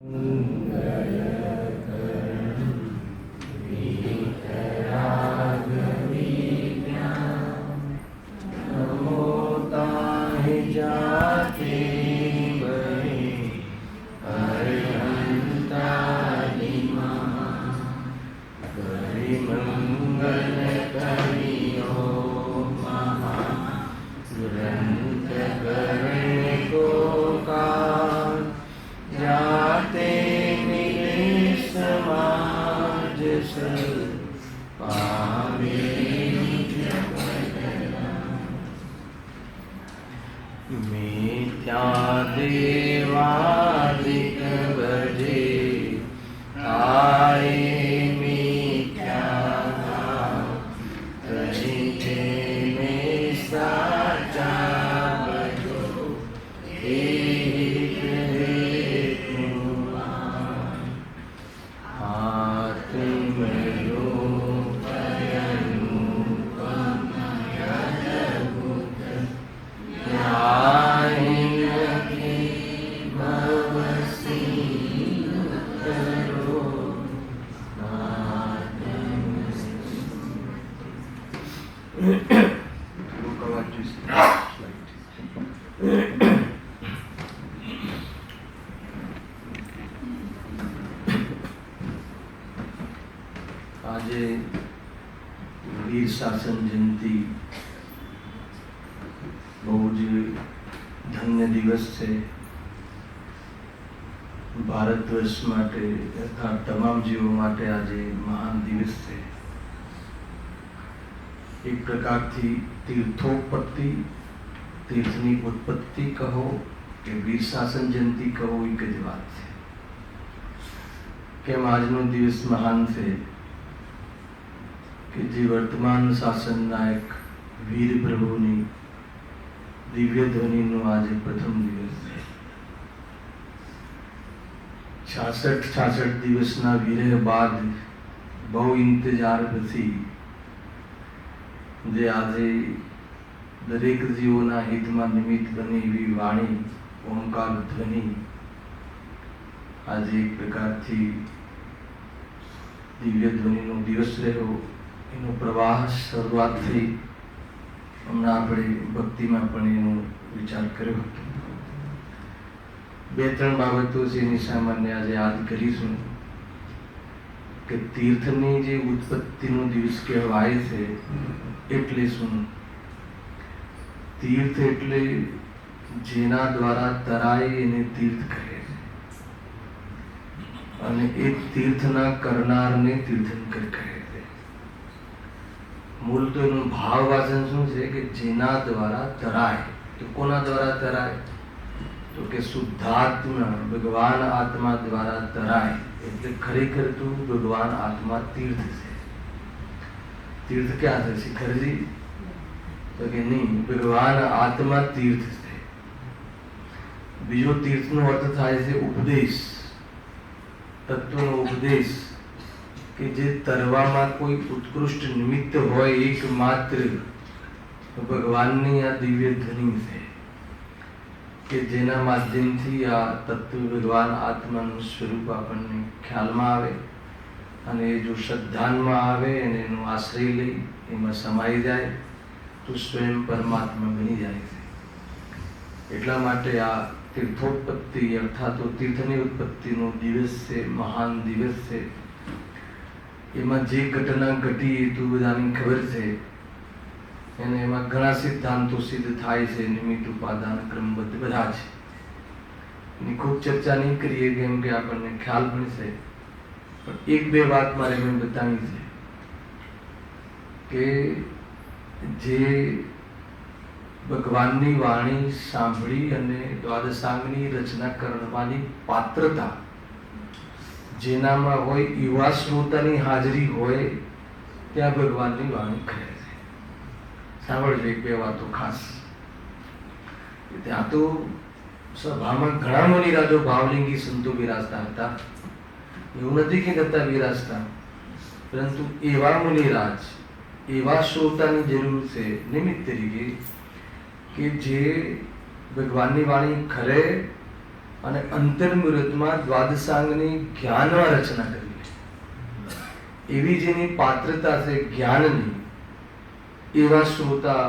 આજે વીર શાસન જયંતિ બહુ જ ધન્ય દિવસ છે ભારત વર્ષ માટે તથા તમામ જીવો માટે આજે મહાન દિવસ છે. એક પ્રકારથી તીર્થોપત્તિ, તીર્થની ઉત્પત્તિ કહો કે વીર શાસન જયંતિ કહો, એક જ વાત છે. કેમ આજનો દિવસ મહાન છે કે જે વર્તમાન શાસનના એક વીર પ્રભુની દિવ્ય ધ્વનિનો આજે પ્રથમ દિવસ છે. 66 દિવસના વિરહ બાદ બહુ ઇંતજાર પછી જે આજે દરેક જીવોના હિતમાં નિમિત્ત બની એવી વાણી ઓમકાર ધ્વનિ આજે એક પ્રકારથી દિવ્ય ધ્વનિનો દિવસ રહ્યો. એનો પ્રવાહ શરૂઆત થઈ. હમણાં આપણે ભક્તિમાં પણ એનો વિચાર કર્યો હતો. 2-3 બાબતો છે એની સામાન્ય આજે યાદ કરીશું કે તીર્થની જે ઉત્પત્તિનો દિવસ કહેવાય છે એટલે શું? તીર્થ એટલે જેના દ્વારા તરાય એને તીર્થ કહે છે અને એ તીર્થના કરનારને તીર્થંકર કહે છે. મૂળ તો એનું ભાવવાચન શું છે કે જેના દ્વારા તરાય. તો કોના દ્વારા તરાય? તો કે શુદ્ધાત્મા ભગવાન આત્મા દ્વારા તરાય. એટલે ખરેખર તો ભગવાન આત્મા તીર્થ છે. તીર્થ ક્યાં છે શિખરજી? તો કે નહીં, ભગવાન આત્મા તીર્થ છે. બીજો તીર્થનો અર્થ થાય છે ઉપદેશ, તત્વનો ઉપદેશ, કે જે તરવામાં કોઈ ઉત્કૃષ્ટ નિમિત્ત હોય એકમાત્ર ભગવાનની આ દિવ્ય ધ્વનિ છે કે જેના માધ્યમથી આ તત્વ ભગવાન આત્માનું સ્વરૂપ આપણને ખ્યાલમાં આવે અને એ જો શ્રદ્ધાનમાં આવે અને એનો આશ્રય લઈ એમાં સમાઈ જાય તો સ્વયં પરમાત્મા બની જાય છે. એટલા માટે આ તીર્થોત્પત્તિ અર્થાત તીર્થની ઉત્પત્તિનો દિવસ છે, મહાન દિવસ છે. એમાં જે ઘટના ઘટી એ તો બધાની ખબર છે અને એમાં ઘણા સિદ્ધાંતો સિદ્ધ થાય છે, નિમિત્ત ઉપાદાન ક્રમબદ્ધ બધા છે. એની ખૂબ ચર્ચા નહીં કરીએ કેમ કે આપણને ખ્યાલ પણ છે. પણ 1-2 વાત મારે એમ બતાવી છે કે જે ભગવાનની વાણી સાંભળી અને દ્વાદશાંગની રચના કરવાની પાત્રતા જેનામાં હોય એવા શ્રોતાની હાજરી હોય ત્યાં ભગવાનની વાણી કહે છે. સાંભળજો 1-2 વાતો ખાસ. ત્યાં તો સભામાં ઘણા મુનિરાજો ભાવલિંગી સંતો બિરાજતા હતા. એવું નથી કે નતા બિરાજતા, પરંતુ એવા મુનિરાજ, એવા શ્રોતાની જરૂર છે નિમિત્ત તરીકે કે જે ભગવાનની વાણી ખરે અને અંતર્મુહૂર્તમાં દ્વાદશાંગની જ્ઞાનમાં રચના કરી લે. એવી જેની પાત્રતા છે જ્ઞાનની, એવા શ્રોતા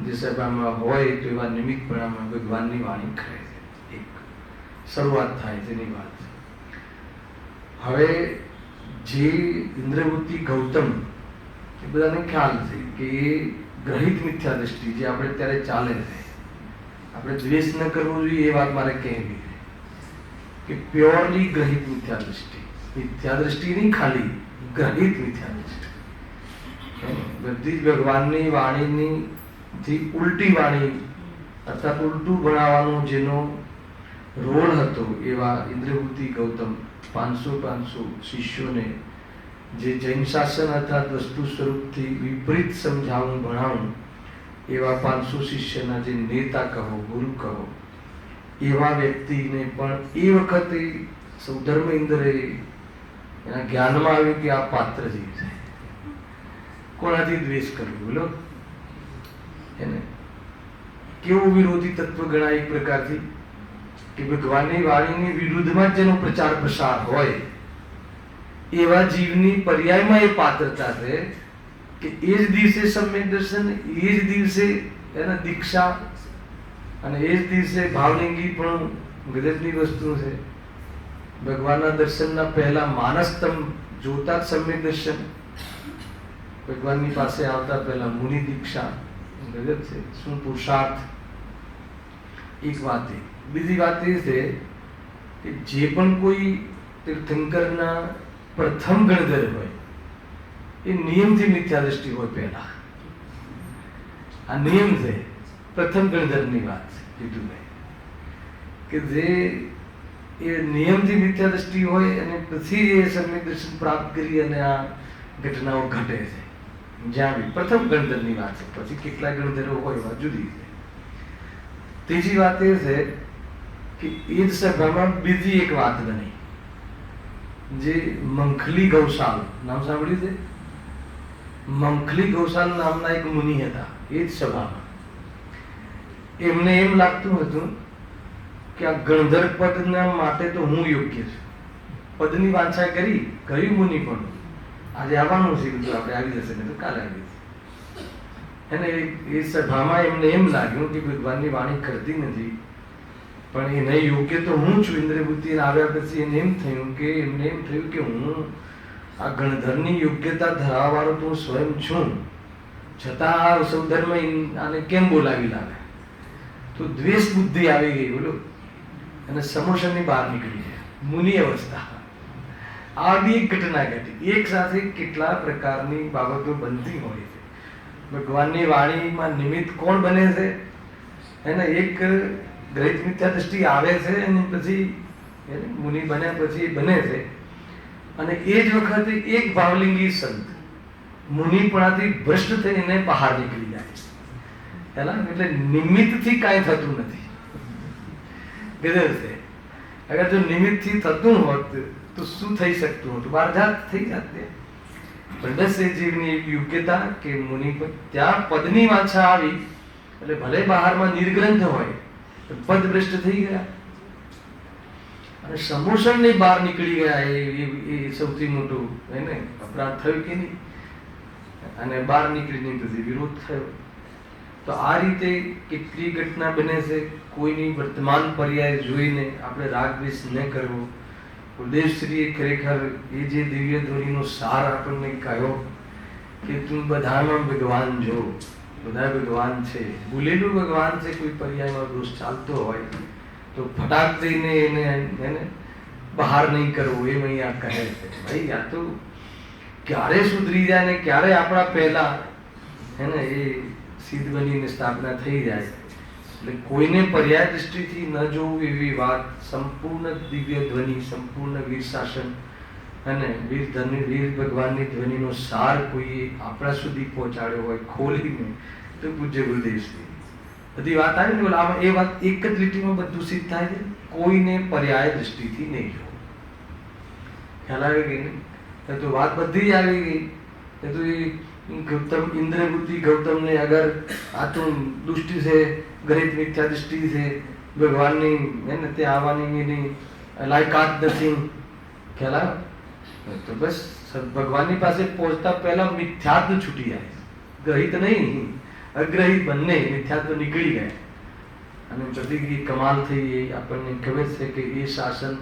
જે સભામાં હોય તો એવા નિમિત્તપણામાં ભગવાનની વાણી કરે છે. એક શરૂઆત થાય છે એની વાત. હવે જે ઇન્દ્રવૃત્તિ ગૌતમ, એ બધાને ખ્યાલ છે કે એ ગ્રહિત મિથ્યા દ્રષ્ટિ જે આપણે ત્યારે ચાલે છે, આપણે દ્વેષ ન કરવો જોઈએ એ વાત મારે કહેવી છે કે પ્યોરલી ગ્રહિત મિથ્યા દ્રષ્ટિ, મિથ્યા દ્રષ્ટિ નહીં, ખાલી ગ્રહિત મિથ્યા દ્રષ્ટિ. બધી જ ભગવાનની વાણીની થી ઉલટી વાણી અર્થાત ઉલટું ભણાવવાનો જેનો રોલ હતો, એવા ઇન્દ્રવૃત્તિ ગૌતમ 500 શિષ્યોને જે જૈન શાસન અર્થાત વસ્તુ સ્વરૂપથી વિપરીત સમજાવું ભણાવું, એવા 500 શિષ્યના જે નેતા કહો, ગુરુ કહો, એવા વ્યક્તિને પણ એ વખતે સૌધર્મેન્દ્રએ એના જ્ઞાનમાં આવ્યું કે આ પાત્ર જે છે કોનાથી દ્વેષ કરવો, બોલો એને કેવું વિરોધી તત્વ ગણાય એક પ્રકારથી કે ભગવાનની વાણીની વિરુદ્ધમાં જેનો પ્રચાર પ્રસાર હોય એવા જીવની પર્યાયમાં એ પાત્રતા છે કે એ જ દિવસે સમ્યક દર્શન, એ જ દિવસે એના દીક્ષા અને એ જ દિવસે ભાવલિંગી પણ ગજબની વસ્તુ છે. ભગવાનના દર્શનના પહેલા માનસતમ જોતા જ સમ્યક દર્શન, ભગવાનની પાસે આવતા પહેલા મુનિ દીક્ષા, ગજબ છે. શું પુરુષાર્થ! એક વાત એ. બીજી વાત એ છે કે જે પણ કોઈ તીર્થંકરના પ્રથમ ગણધર હોય એ નિયમથી મિથ્યા દ્રષ્ટિ હોય પહેલા. આ નિયમ છે, પ્રથમ ગણધરની વાત છે કીધું કે જે એ નિયમથી મિથ્યા દ્રષ્ટિ હોય અને પછી એ સમ્યક દર્શન પ્રાપ્ત કરી અને આ ઘટનાઓ ઘટે છે. જ્યાં બી પ્રથમ ગણધરની વાત છે, પછી કેટલા ગણધરો હોય વાત જુદી છે. ત્રીજી વાત એ છે કે એ જ સભામાં બીજી એક વાત બની, જે મંખલી ગૌશાલ નામ સાંભળ્યું છે? મંખલી ગૌશાલ નામના એક મુનિ હતા એ જ સભામાં. એમને એમ લાગતું હતું કે આ ગણધર પદના માટે તો હું યોગ્ય છું. પદની વાંછા કરી, કયું મુનિ પણ આજે આવવાનું છે, બધું આપણે આવી જશે ને તો કાલે આવી જશે. અને એ સભામાં એમને એમ લાગ્યું કે ભગવાનની વાણી કરતી નથી, પણ એને યોગ્ય તો હું છું. ઇન્દ્રવૃત્તિ આવ્યા પછી એને એમ થયું કે હું આ ગણધરની યોગ્યતા ધરાવવાનો તો સ્વયં છું, છતાં આ સૌધર્મ આને કેમ બોલાવી લાવે? તો દ્વેષ બુદ્ધિ આવી ગઈ, બોલો, અને સમોસનની બહાર નીકળી જાય, મુનિ અવસ્થા. આ બી એક ઘટના ઘટી. એક સાથે કેટલા પ્રકારની બાબતો બનતી હોય છે. ભગવાનની વાણીમાં નિમિત્ત કોણ બને છે? એને એક ગ્રહિત મિથ્યા દ્રષ્ટિ આવે છે અને પછી મુનિ બન્યા પછી બને છે. અને એ જ વખતે એક ભાવલિંગી સંત મુનિપણાથી ભ્રષ્ટ થઈને બહાર નીકળી જાય છે. એટલે નિમિત્તથી કાંઈ થતું નથી. ગજબ છે. અગર જો નિમિત્તથી થતું હોત તો શું થઈ શકતું હતું? બારજાત થઈ જાત. પણ બસ એ જીવની યોગ્યતા કે મુનિ ત્યાં પદની વાંછા આવી એટલે ભલે બહારમાં નિર્ગ્રંથ હોય પદ ભ્રષ્ટ થઈ ગયા અને સમોસણની બહાર નીકળી ગયા. એ સૌથી મોટું એને અપરાધ થયો કે નહીં? અને બહાર નીકળીને પછી વિરોધ થયો. તો આ રીતે કેટલી ઘટના બને છે. કોઈની વર્તમાન પર્યાય જોઈને આપણે રાગ દ્વેષ ન કરવો. ગુરુદેવશ્રીએ ખરેખર એ જે દિવ્ય ધ્વનિનો સાર આપણને કહ્યો કે તું બધામાં ભગવાન જો, બધા ભગવાન છે, ભૂલેલું ભગવાન છે. કોઈ પર્યાયમાં દોષ ચાલતો હોય તો ફટાક દઈને એને બહાર નહીં કરવો, એમ અહીંયા કહે છે. ભાઈ આ તો ક્યારે સુધરી જાય ને ક્યારે આપણા પહેલા એને એ સિદ્ધ બનીને સ્થાપના થઈ જાય. એટલે કોઈને પર્યાય દૃષ્ટિથી ન જોવું એવી વાત. સંપૂર્ણ દિવ્ય ધ્વનિ, સંપૂર્ણ વીર શાસન અને વીર ભગવાનની ધ્વનિનો સાર કોઈએ આપણા સુધી પહોંચાડ્યો હોય ખોલીને તો પૂજ્ય ગુરુદેવશ્રી. બધી વાત આવી ને આમાં એ વાત એક જ લીટીમાં બધું સિદ્ધ થાય છે. કોઈને પર્યાય દૃષ્ટિથી નહીં જોવું. ખ્યાલ આવી ગઈ ને? તો વાત બધી આવી ગઈ. તો એ ગૌતમ ઇન્દ્રવૃત્તિ ગૌતમને અગર આ તો દુષ્ટિ છે, ગ્રહિત મિથ્યા દૃષ્ટિ છે, ભગવાનની એને ત્યાં આવવાની એની લાયકાત નથી, ખ્યાલ આવ્યો? તો બસ ભગવાનની પાસે પહોંચતા પહેલા મિથ્યાત્વ છૂટી જાય, ગ્રહિત નહીં અગ્રહિત બંને મિથ્યાત્વ નીકળી ગયા. અને પ્રતિક્રિયા કમાલ થઈ. એ આપણને ખબર છે કે એ શાસન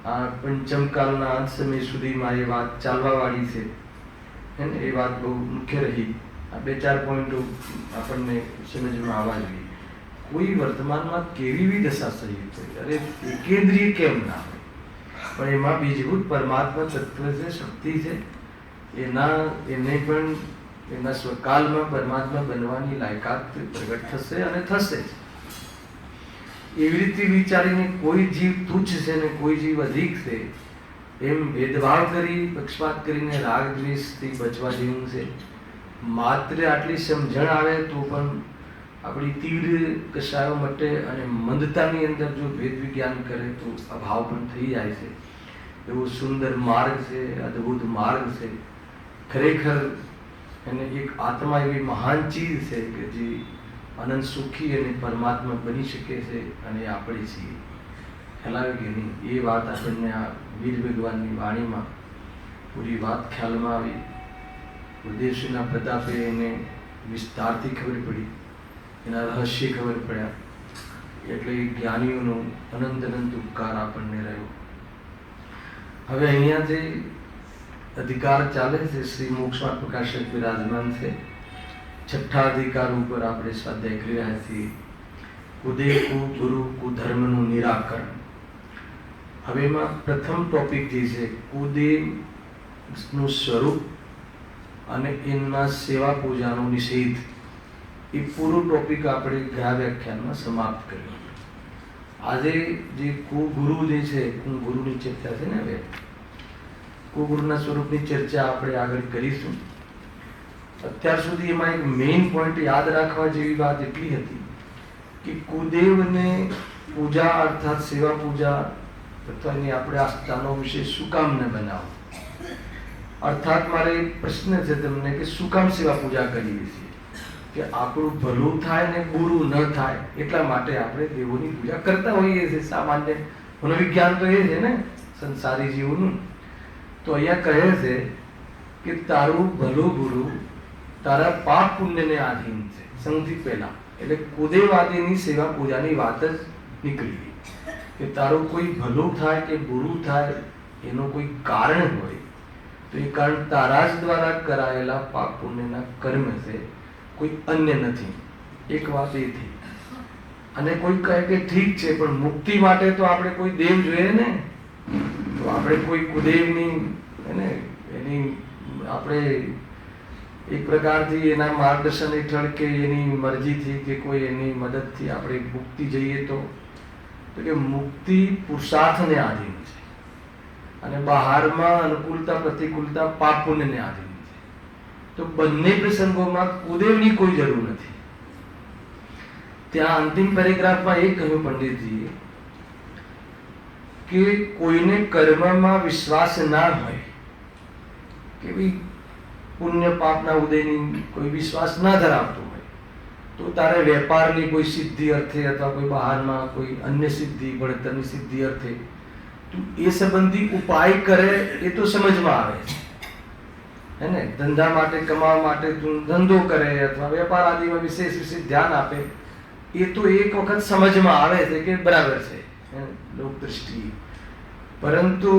આ પંચમકાલના અંત સમય સુધીમાં એ વાત ચાલવા વાળી છે. એ વાત બહુ મુખ્ય રહી. આ 2-4 પોઈન્ટો આપણને સમજમાં આવવા જોઈએ. કોઈ વર્તમાનમાં કેવી બી દશા સહિત હોય, અરે એકેન્દ્રીય કેમ ના હોય, પણ એમાં બીજભૂત પરમાત્મા તત્વ છે, શક્તિ છે, એને પણ એના સ્વકાલમાં પરમાત્મા બનવાની લાયકાત પ્રગટ થશે અને થશે જ. એવી રીતે વિચારીને કોઈ જીવ તુચ્છ છે ને કોઈ જીવ અધિક છે એમ ભેદભાવ કરી પક્ષપાત કરીને રાગ દ્વેષથી બચવા જેવું છે. માત્ર આટલી સમજણ આવે તો પણ આપણી તીવ્ર કશાયો મટે, અને મંદતાની અંદર જો ભેદ વિજ્ઞાન કરે તો અભાવ પણ થઈ જાય છે. એવો સુંદર માર્ગ છે, અદ્ભુત માર્ગ છે. ખરેખર એને એક આત્મા એવી મહાન ચીજ છે કે જે અનંત સુખી અને પરમાત્મા બની શકે છે, અને આપણે છીએ. ખ્યાલ આવે કે નહીં? એ વાત આપણને આ વીર ભગવાનની વાણીમાં પૂરી વાત ખ્યાલમાં આવી. ઉદ્દેશ્યના પ્રતાપે એને વિસ્તારથી ખબર પડી, એના રહસ્ય ખબર પડ્યા. એટલે જ્ઞાનીઓનો અનંત અનંત ઉપકાર આપણને રહ્યો. હવે અહીંયા જે અધિકાર ચાલે છે શ્રી મોક્ષમાં પ્રકાશક વિરાજમાન છે. 6ઠ્ઠા અધિકાર ઉપર આપણે સ્વાધ્યાય કરી રહ્યા છીએ. કુદે કુગુરુ કુધર્મનું નિરાકરણ. હવે એમાં પ્રથમ ટોપિક જે છે કુદેવનું સ્વરૂપ અને એના સેવા પૂજાનો નિષેધ. એ પૂરો ટોપિક આપણે ગયા વ્યાખ્યાનમાં સમાપ્ત કર્યો. આજે જે કુગુરુ જે છે, કુગુરુની ચર્ચા છે ને, હવે કુગુરુના સ્વરૂપની ચર્ચા આપણે આગળ કરીશું. અત્યાર સુધી એમાં એક મેઇન પોઈન્ટ યાદ રાખવા જેવી વાત એટલી હતી કે કુદેવને પૂજા અર્થાત સેવા પૂજા અથવા એની આપણે આસ્થાનો વિશે શું કામ ન બનાવો. અર્થાત મારે પ્રશ્ન છે તમને કે શું કામ સેવા પૂજા કરીએ છીએ? કે આપણું ભલું થાય ને બુરું ન થાય એટલા માટે આપણે દેવોની પૂજા કરતા હોઈએ છીએ. સામાન્ય મનોવિજ્ઞાન તો એ છે ને સંસારી જીવનું. તો અહીંયા કહે છે કે તારું ભલું બુરું તારા પાપ પુણ્યને આધીન છે સૌથી પહેલા. એટલે કુદેવાદીની સેવા પૂજાની વાત જ નીકળી ગઈ કે તારું કોઈ ભલું થાય કે બુરું થાય એનું કોઈ કારણ હોય તો એ કારણ તારા જ દ્વારા કરાયેલા પાપ પુણ્યના કર્મ છે, કોઈ અન્ય નથી. એક વાત એ થઈ. અને કોઈ કહે કે ઠીક છે પણ મુક્તિ માટે તો આપણે કોઈ દેવ જોઈએ ને, તો આપણે કોઈ કુદેવની એની આપણે એક પ્રકારથી એના માર્ગદર્શન હેઠળ કે એની મરજીથી કે કોઈ એની મદદથી આપણે મુક્તિ જઈએ તો કે મુક્તિ પુરુષાર્થને આધીન છે અને બહારમાં અનુકૂળતા પ્રતિકૂળતા પાપ પુણ્યને આધીન છે. તો બંને પ્રસંગોમાં કુદેવની કોઈ જરૂર નથી. ત્યાં અંતિમ પેરેગ્રાફમાં એ કહ્યું પંડિતજીએ કે કોઈને કર્મમાં વિશ્વાસ ના હોય કે ભાઈ પુણ્ય પાપના ઉદયની કોઈ વિશ્વાસ ના ધરાવતો હોય તો તારે વેપારની કોઈ સિદ્ધિ અર્થે અથવા કોઈ બહારમાં કોઈ અન્ય સિદ્ધિ ભણતરની સિદ્ધિ અર્થે તું એ સંબંધી ઉપાય કરે એ તો સમજમાં આવે છે હે ને. ધંધા માટે કમાવા માટે તું ધંધો કરે અથવા વેપાર આદિમાં વિશેષ વિશેષ ધ્યાન આપે એ તો એક વખત સમજમાં આવે છે કે બરાબર છે લોક દ્રષ્ટિએ. પરંતુ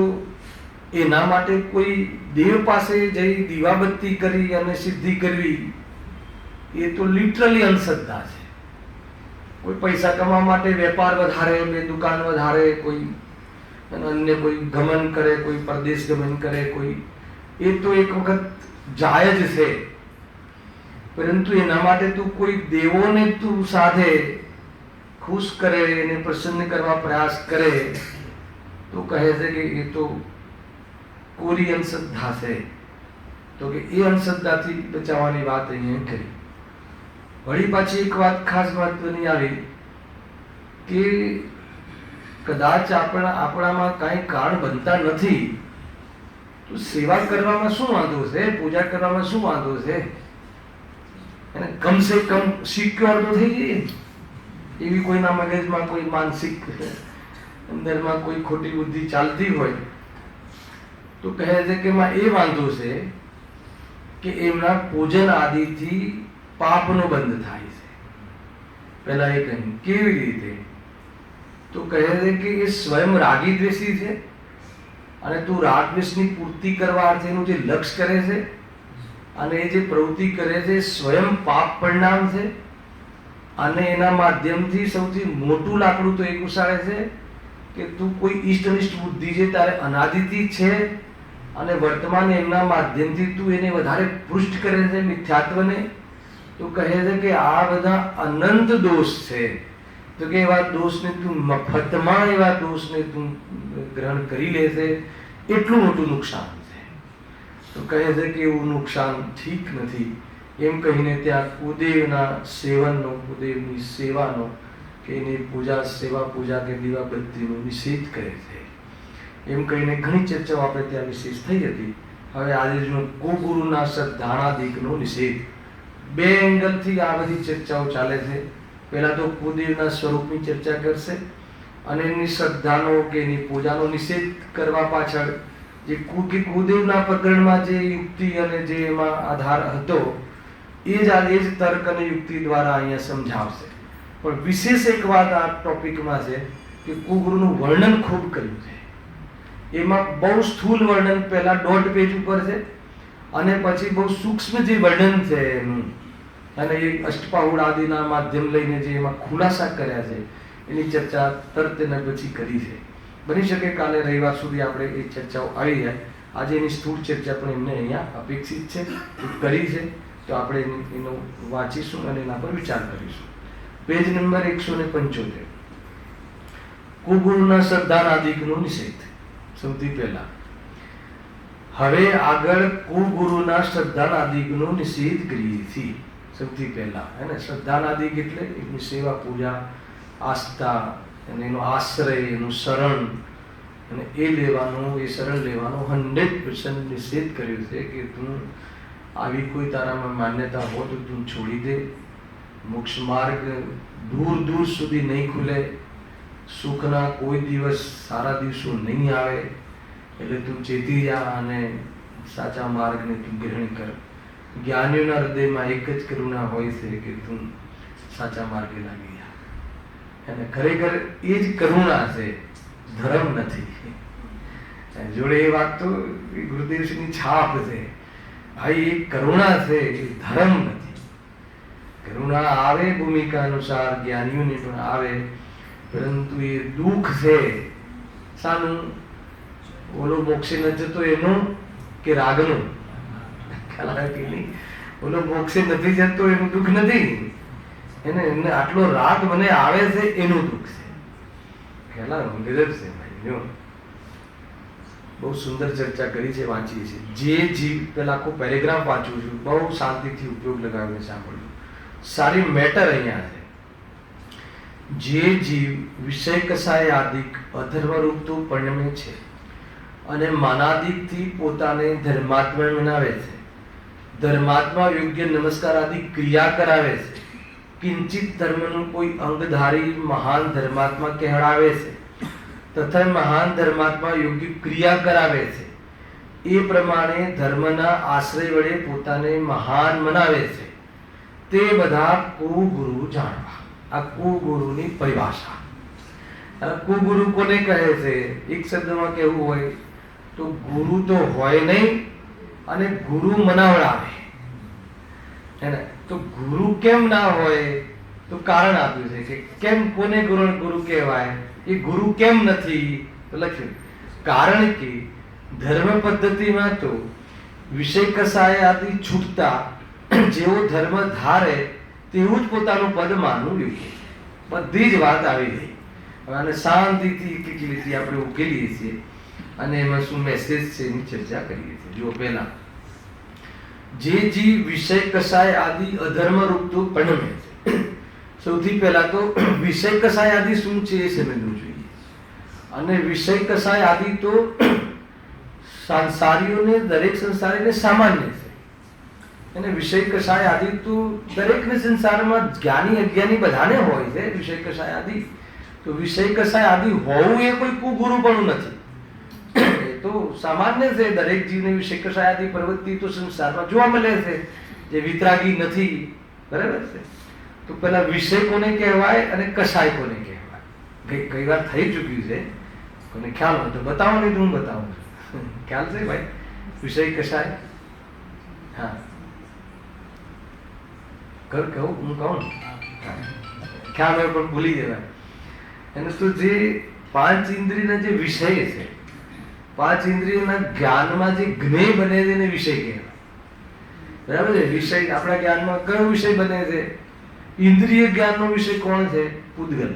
એના માટે કોઈ દેવ પાસે જઈ દીવાબત્તી કરી અને સિદ્ધિ કરવી એ તો લિટરલી અંધશ્રદ્ધા છે. કોઈ પૈસા કમાવા માટે વેપાર વધારે, બે દુકાન વધારે, કોઈ અન્ય કોઈ ગમન કરે, કોઈ પરદેશ ગમન કરે, કોઈ એ તો એક વખત જાયજ છે. પરંતુ એના માટે તું કોઈ દેવોને તું સાધે, ખુશ કરે, એને પ્રસન્ન કરવા પ્રયાસ કરે તો કહે છે કે એ તો કોરી અંધશ્રદ્ધા છે. તો કે એ અંધશ્રદ્ધાથી બચાવવાની વાત અહીંયા કરી. વળી પાછી એક વાત ખાસ મહત્વની આવી કે કદાચ આપણામાં કાંઈ કારણ બનતા નથી તો સેવા કરવામાં શું વાંધો છે, પૂજા કરવામાં શું વાંધો છે? કમ સે કમ સિક્યોર તો થઈ જઈએ. એવી કોઈના મગજમાં કોઈ માનસિક અંદરમાં કોઈ ખોટી બુદ્ધિ ચાલતી હોય તો કહે છે કે એમાં એ વાંધો છે કે એમના પૂજન આદિથી પાપનો બંધ થાય છે. પહેલા એ કહ્યું કેવી રીતે, તો કહે છે કે એ સ્વયં રાગી દ્વેષી છે અને તું રાગ દ્વેષની પૂર્તિ કરવા અર્થે એનું જે લક્ષ્ય કરે છે અને એ જે પ્રવૃત્તિ કરે છે સ્વયં પાપ પરિણામ છે અને એના માધ્યમથી સૌથી મોટું લાકડું તો એ ઘુસાડે છે કે તું કોઈ ઈષ્ટનિષ્ઠ બુદ્ધિ છે તારે અનાદિથી છે અને વર્તમાન એમના માધ્યમથી તું એને વધારે પુષ્ટ કરે છે મિથ્યાત્વને. તો કહે છે કે આ બધા અનંત દોષ છે. તો કે એવા દોષને તું મફતમાં એવા દોષને તું ગ્રહણ કરી લેશે એટલું મોટું નુકસાન છે. તો કહે છે કે એવું નુકસાન ઠીક નથી. એમ કહીને ત્યાં કુદેવના સેવનનો, કુદેવની સેવાનો કે એની પૂજા, સેવા પૂજા કે દીવાબત્તીનો નિષેધ કરે છે. એમ કહીને ઘણી ચર્ચાઓ આપણે ત્યાં વિશેષ થઈ હતી. હવે આજે જો કુગુરુના શ્રદ્ધાણાદિકનો નિષેધ, બે એંગલથી આ બધી ચર્ચાઓ ચાલે છે. પહેલા તો કુદેવના સ્વરૂપની ચર્ચા કરશે અને એની શ્રદ્ધાનો કે એની પૂજાનો નિષેધ કરવા પાછળ જે કુદેવના પ્રકરણમાં જે યુક્તિ અને જે એમાં આધાર હતો એ જ તર્ક અને યુક્તિ દ્વારા અહીંયા સમજાવશે. પણ વિશેષ એક વાત આ ટોપિકમાં છે કે કુગુરુનું વર્ણન ખૂબ કર્યું છે. એમાં બહુ સ્થૂલ વર્ણન પહેલા 1.5 પેજ ઉપર છે અને પછી બહુ સૂક્ષ્મ જે વર્ણન છે એનું અને એ અષ્ટપાહુડ આદિના માધ્યમ લઈને જે એમાં ખુલાસા કર્યા છે એની ચર્ચા તરત એના પછી કરી છે. બની શકે કાલે રવિવાર સુધી આપણે એ ચર્ચાઓ આવી જાય. આજે એની સ્થૂળ ચર્ચા પણ એમને અહીંયા અપેક્ષિત છે, કરી છે. તો આપણે એનો વાંચીશું અને એના પર વિચાર કરીશું. પેજ નંબર 175, કુગુરુના શ્રદ્ધાનાદિકનો નિષેધ. સૌથી પહેલા હવે આગળ કુગુરુના શ્રદ્ધાનાદિકનો નિષેધ કરીએ છીએ. સૌથી પહેલા હે ને, શ્રદ્ધાનાદિક એટલે એની સેવા પૂજા, આસ્થા અને એનો આશ્રય, એનું શરણ અને એ લેવાનું, એ શરણ લેવાનો 100% નિષેધ કર્યો છે કે તું આવી કોઈ તારામાં માન્યતા હો તો તું છોડી દે. મોક્ષ માર્ગ દૂર દૂર સુધી નહીં ખુલે, સુખના કોઈ દિવસ સારા દિવસો નહીં આવે, એટલે તું ચેતી જા અને સાચા માર્ગને તું ગ્રહણ કર. જ્ઞાનીઓના હૃદયમાં એક જ કરુણા હોય છે કે તું સાચા માર્ગે લાગી જા. અને ખરેખર એ જ કરુણા છે, ધર્મ નથી. જોડે એ વાત તો ગુરુદેવની છાપ છે. ભાઈ એ કરુણા છે, એ ધર્મ નથી. કરુણા આવે ભૂમિકા અનુસાર, જ્ઞાનીઓને પણ આવે, પરંતુ એ દુઃખ છે શાનું? ઓલો મોક્ષે ન જતો એનું કે રાગનું? ખ્યાલ આવે કે નહીં? ઓલો મોક્ષે નથી જતો એનું દુઃખ નથી, એને આટલો રાગ મને આવે છે એનું દુઃખ છે. ખ્યાલ આવે? ગજબ છે ભાઈ. જો બહુ સુંદર ચર્ચા કરી છે, વાંચીએ છીએ. જે જીવ, પેલા આખો પેરેગ્રાફ વાંચું છું, બહુ શાંતિથી ઉપયોગ લગાવીને સાંભળ્યું. સારી મેટર અહીંયા છે. જે જીવ વિષય કસાય આદિક અધર્મરૂપ તો પરિણમે છે અને માનાદિકથી પોતાને ધર્માત્મા મનાવે છે, ધર્માત્મા યોગ્ય નમસ્કાર આદિ ક્રિયા કરાવે છે, કિંચિત ધર્મનું કોઈ અંગધારી મહાન ધર્માત્મા કહેવાવે છે તથા મહાન ધર્માત્મા યોગ્ય ક્રિયા કરાવે છે, એ પ્રમાણે ધર્મના આશ્રય વડે પોતાને મહાન મનાવે છે, તે બધા કુગુરુ જાણવા. આ કુગુરુની પરિભાષા. કુગુરુ કોને કહે છે? એક શબ્દમાં કહેવું હોય તો ગુરુ તો હોય નહીં અને ગુરુ મનાવડાવે. તો ગુરુ કેમ ના હોય? તો કારણ આપ્યું છે કે કેમ, કોને ગુરુ કહેવાય, એ ગુરુ કેમ નથી? તો લખ્યું કારણ કે ધર્મ પદ્ધતિમાં તો વિષય કસાય આદિ છૂટતા જેવો ધર્મ ધારે તેવું જ પોતાનું પદ માનવું યોગ્ય. બધી જ વાત આવી ગઈ. હવે આને શાંતિથી એક એક લીટી આપણે ઉકેલીએ છીએ અને એમાં શું મેસેજ છે એની ચર્ચા કરીએ છીએ. જો પહેલા જે જીવ વિષય કસાય આદિ અધર્મ રૂપ તો પરિણમે છે. સૌથી પહેલા તો વિષય કસાય આદિ શું છે એ સમજવું જોઈએ. અને વિષય કસાય આદિ તો સંસારીઓને, દરેક સંસારીને સામાન્ય છે. એને વિષય કષાય આદિ તો દરેકને સંસારમાં જ્ઞાની અજ્ઞાની બધાને હોય છે વિષય કષાય આદિ. તો વિષય કષાય આદિ હોવું એ કોઈ કુગુરુ પણ નથી. એ તો સામાન્ય છે. દરેક જીવને વિષય કષાય આદિ પ્રવૃત્તિ તો સંસારમાં જોવા મળે છે. જે વિતરાગી નથી, બરાબર છે. તો પેલા વિષય કોને કહેવાય અને કષાય કોને કહેવાય કઈ વાર થઈ ચૂક્યું છે. કોને ખ્યાલ હોય તો બતાવો, નહીં તો હું બતાવું છું. ખ્યાલ છે ભાઈ વિષય કષાય? હા, કહું હું કહું ખ્યાલ હોય પણ ભૂલી જવાય. એને તો જે પાંચ ઇન્દ્રિયના જે વિષય છે, પાંચ ઇન્દ્રિયોના જ્ઞાનમાં જે જ્ઞેય બને છે એને વિષય કહેવાય. બરાબર છે. વિષય આપણા જ્ઞાનમાં કયો વિષય બને છે? ઇન્દ્રિય જ્ઞાનનો વિષય કોણ છે? પૂતગલ.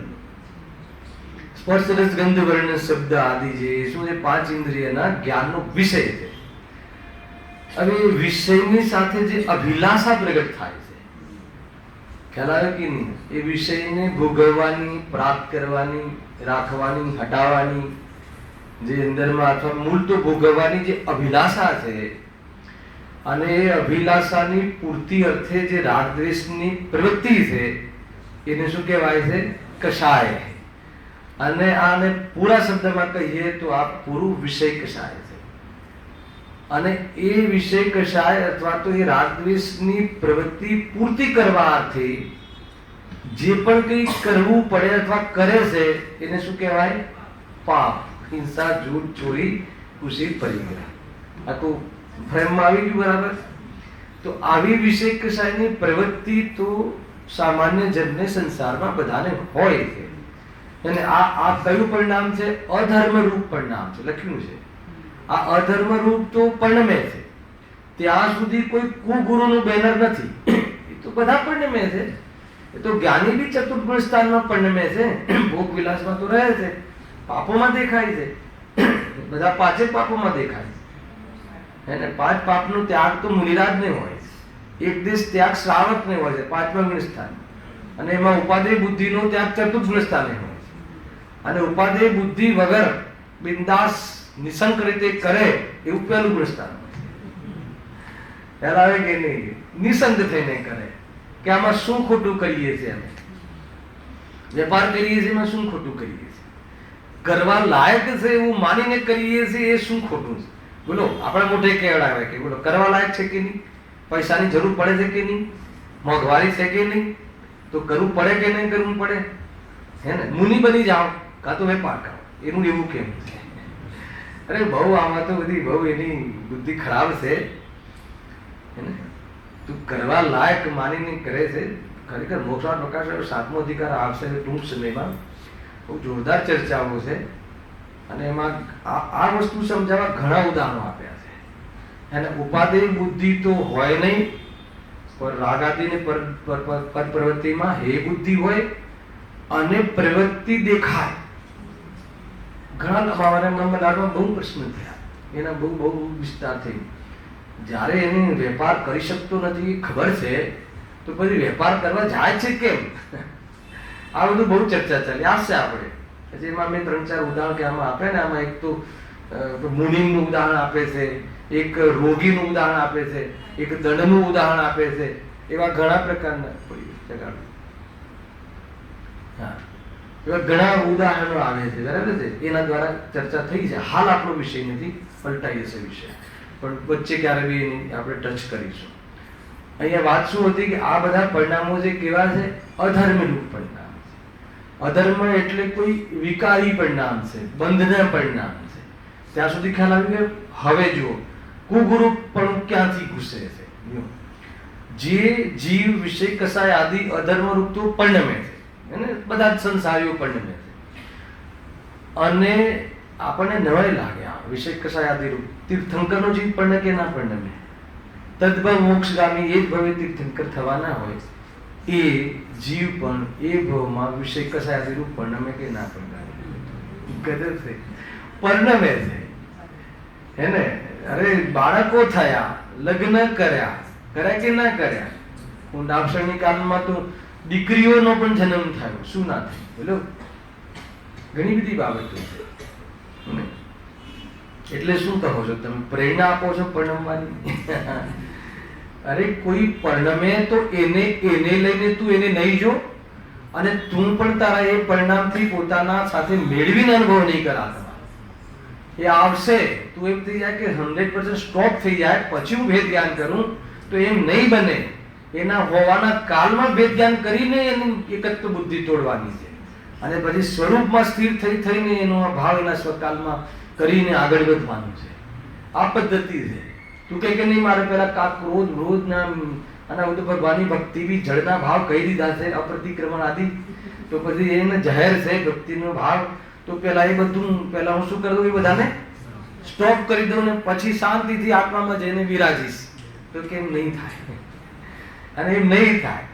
સ્પર્શ રસ ગંધ વર્ણ શબ્દ આદિ જે શું છે? પાંચ ઇન્દ્રિયના જ્ઞાનનો વિષય છે. હવે વિષયની સાથે જે અભિલાષા પ્રગટ થાય છે, ખ્યાલ આવે કે નહીં? એ વિષયને ભોગવવાની, પ્રાપ્ત કરવાની, રાખવાની, હટાવવાની, જે અંદરમાં અથવા મૂળ તો ભોગવવાની જે અભિલાષા છે, અને એ અભિલાષાની પૂર્તિ અર્થે જે રાગ દ્વેષની પ્રવૃત્તિ છે એને શું કહેવાય છે? કષાય. અને આને પૂરા શબ્દમાં કહીએ તો આ પૂરું વિષય કષાય છે. અને એ વિષય કષાય અથવા તો એ રાગ દ્વેષની પ્રવૃત્તિ પૂર્તિ કરવા અર્થે જે પણ કંઈ કરવું પડે અથવા કરે છે એને શું કહેવાય? પાપ. હિંસા, જૂઠ, ચોરી, ખુશી, પરિગ્રહ. આ તો ફ્રેમમાં આવી ગયું, બરાબર? તો આવી વિષય કષાયની પ્રવૃત્તિ તો સામાન્ય જનને સંસારમાં બધાને હોય છે. અને આ કયું પરિણામ છે? અધર્મ રૂપ પરિણામ છે. લખ્યું છે આ અધર્મ રૂપ તો પરિણમે છે. ત્યાં સુધી કોઈ કુગુરુનું બેનર નથી. એ તો બધા પરિણમે છે. એ તો જ્ઞાની બી ચતુર્ગુણ સ્થાનમાં પરિણમે છે. ભોગ વિલાસમાં તો રહે છે, પાપોમાં દેખાય છે. બધા પાંચે પાપોમાં દેખાય છે. એને પાંચ પાપનો ત્યાગ તો મુનિરાજને હોય છે. એક દેશ ત્યાગ શ્રાવકને હોય છે, પાંચમા ગુણ સ્થાન. અને એમાં ઉપાદેય બુદ્ધિનો ત્યાગ ચતુર્ગુણ સ્થાને હોય છે. અને ઉપાદેય બુદ્ધિ વગર બિંદાસ નિશંક રીતે કરે એવું પહેલું ગુણ સ્થાન હોય. ખ્યાલ આવે કે નહીં? નિસંગ થઈને કરે કે આમાં શું ખોટું કરીએ છીએ, અમે વેપાર કરીએ છીએ, એમાં શું ખોટું કરીએ છીએ, કરવા લાયક છે એવું માનીને કરીએ છીએ, એ શું ખોટું છે? બોલો, આપણે મોઢે કહેવડાવે કે બોલો કરવા લાયક છે કે નહીં, પૈસાની જરૂર પડે છે કે નહીં, મોંઘવારી છે કે નહીં, તો કરવું પડે કે નહીં કરવું પડે? હે ને? મુનિ બની જાઓ કાં તો વેપાર કરો. એનું એવું કેમ છે? અરે બહુ આમાં તો બધી બહુ એની બુદ્ધિ ખરાબ છે. તું કરવા લાયક માનીને કરે છે. ખરેખર મોક્ષમાં પ્રકાશ 7મો અધિકાર આવશે ટૂંક સમયમાં. બહુ જોરદાર ચર્ચાઓ છે. અને એમાં આ વસ્તુ સમજાવવા ઘણા ઉદાહરણો આપ્યા છે. અને ઉપાદેય બુદ્ધિ તો હોય નહીં, પણ રાગાદિને પર પ્રવૃત્તિમાં હે બુદ્ધિ હોય અને પ્રવૃત્તિ દેખાય. ઘણા લાડમાં બહુ પ્રશ્ન થયા, એના બહુ વિસ્તાર થઈ. જ્યારે એને વેપાર કરી શકતો નથી ખબર છે, તો પછી વેપાર કરવા જાય છે કેમ? આ બધું બહુ ચર્ચા ચાલી આવશે આપણે. પછી એમાં મેં 3-4 ઉદાહરણ કે આમાં આપે ને, આમાં એક તો મુનિનું ઉદાહરણ આપે છે, એક રોગીનું ઉદાહરણ આપે છે, એક દંડનું ઉદાહરણ આપે છે. એવા ઘણા પ્રકારના એવા ઘણા ઉદાહરણો આવે છે, બરાબર છે. એના દ્વારા ચર્ચા થઈ છે. હાલ આપણો વિષય નથી, પલટાઈ જશે વિષય, પણ વચ્ચે ક્યારે બી એની આપણે ટચ કરીશું. અહીંયા વાત શું હતી કે આ બધા પરિણામો જે કેવા છે? અધર્મરૂપ પરિણામ છે. અધર્મ એટલે કોઈ વિકારી પરિણામ છે, બંધના પરિણામ છે. ત્યાં સુધી ખ્યાલ આવી ગયો? હવે જુઓ કુગુરુ પણ ક્યાંથી ઘૂસે છે. જે જીવ વિષય કસાય આદિ અધર્મરૂપ તો પરિણમે છે, એને બધા જ સંસારીઓ પરિણમે છે. અને આપણને નવાઈ લાગે આ વિષય કસાય આદિ રૂપ તીર્થંકરનો જીવ પરિણમે કે ના પરિણમે? તદ્ભવ મોક્ષગામી એ જ ભવે તીર્થંકર થવાના હોય એ જીવ પણ એ ભવમાં વિષય કસાય આદિ રૂપ પરિણમે કે ના પરિણમે? ગજબ છે, પરિણમે છે. હે ને? અરે બાળકો થયા, લગ્ન કર્યા કે ના કર્યા? ઊંડાક્ષરની કાલમાં તો દીકરીઓનો પણ જન્મ થયો, શું ના થયું? બોલો, ઘણી બધી બાબતો છે. એટલે શું કહો છો તમે? પ્રેરણા આપો છો પરણવાની? અરે કોઈ પરિણમે તો એને લઈને તું એને નહીં જો, અને તું પણ તારા એ પરિણામથી પોતાના સાથે મેળવીને અનુભવ નહીં કરા. એ આવશે, તું એમ થઈ જાય કે 100% સ્ટોપ થઈ જાય પછી હું ભેદ જ્ઞાન કરું, તો એમ નહીં બને. એના હોવાના કાલમાં ભેદ જ્ઞાન કરીને એની એકત્વ બુદ્ધિ તોડવાની છે, અને પછી સ્વરૂપમાં સ્થિર થઈને એનો ભાવ એના સ્વકાલમાં કરીને આગળ વધવાનું છે. આ પદ્ધતિ છે. તું કે નહીં મારે પેલા કાક રોજ ના અને હું તો ભગવાનની ભક્તિ બી જળના ભાવ કહી દીધા છે, અપ્રતિક્રમણ આદિ, તો પછી એને જાહેર છે ભક્તિનો ભાવ, તો પેલા એ બધું પેલા હું શું કરી દઉં, એ બધાને સ્ટોપ કરી દઉં ને પછી શાંતિથી આત્મામાં જઈને વિરાજીશ. તો કેમ નહીં થાય? અને એમ નહીં થાય.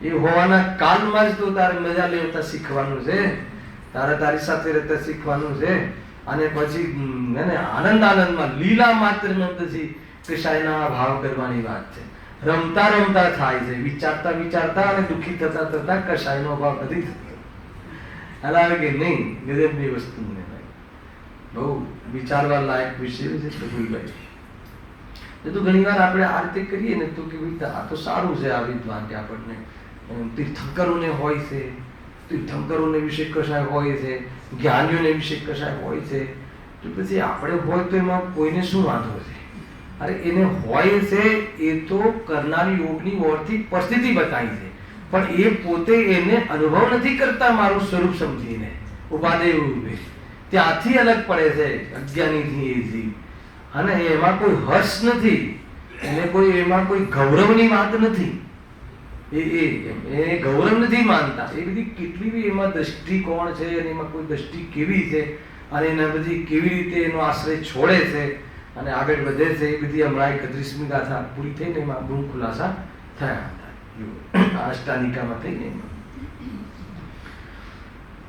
એ હોવાના કાલમાં જ તો તારે મજા લેતા શીખવાનું છે, તારે તારી સાથે રહેતા શીખવાનું છે. અને પછી આનંદમાં લીલા માત્ર નથી કશાયના ભાવ કરવાની વાત છે. રમતા રમતા થાય છે, વિચારતા અને દુઃખી થતા કશાયનો ભાવ નથી થતો. હાલ કે નહીં, ગજબની વસ્તુ ને બહુ વિચારવા લાયક વિષય છે પ્રભુભાઈ. તો ઘણી વાર આપણે આ રીતે કરીએ ને તો કે આ તો સારું છે, આ વિદ્વાન કે આપણને તીર્થંકરોને હોય છે, તીર્થંકરોને વિશે કશાય હોય છે, જ્ઞાનીઓને વિશે કશાય હોય છે, તો પછી આપણે હોય તો એમાં કોઈને શું વાંધો છે? અરે એને હોય છે એ તો કરનારી યોગની ઓરથી પરિસ્થિતિ બતાવી છે, પણ એ પોતે એને અનુભવ નથી કરતા મારું સ્વરૂપ સમજીને ઉપાદેય રૂપે, ત્યાંથી અલગ પડે છે અજ્ઞાનીથી એથી. અને એમાં કોઈ હર્ષ નથી, એને કોઈ એમાં કોઈ ગૌરવની વાત નથી, એ ગૌરવ નથી માનતા. એ બધી કેટલી બી એમાં દ્રષ્ટિકોણ છે, અને એમાં કોઈ દ્રષ્ટિ કેવી છે, અને એના બધી કેવી રીતે એનો આશ્રય છોડે છે અને આગળ વધે છે, એ બધી હમણાં 31મી ગાથા પૂરી થઈને એમાં બહુ ખુલાસા થયા હતા અષ્ટાનિકામાં થઈને.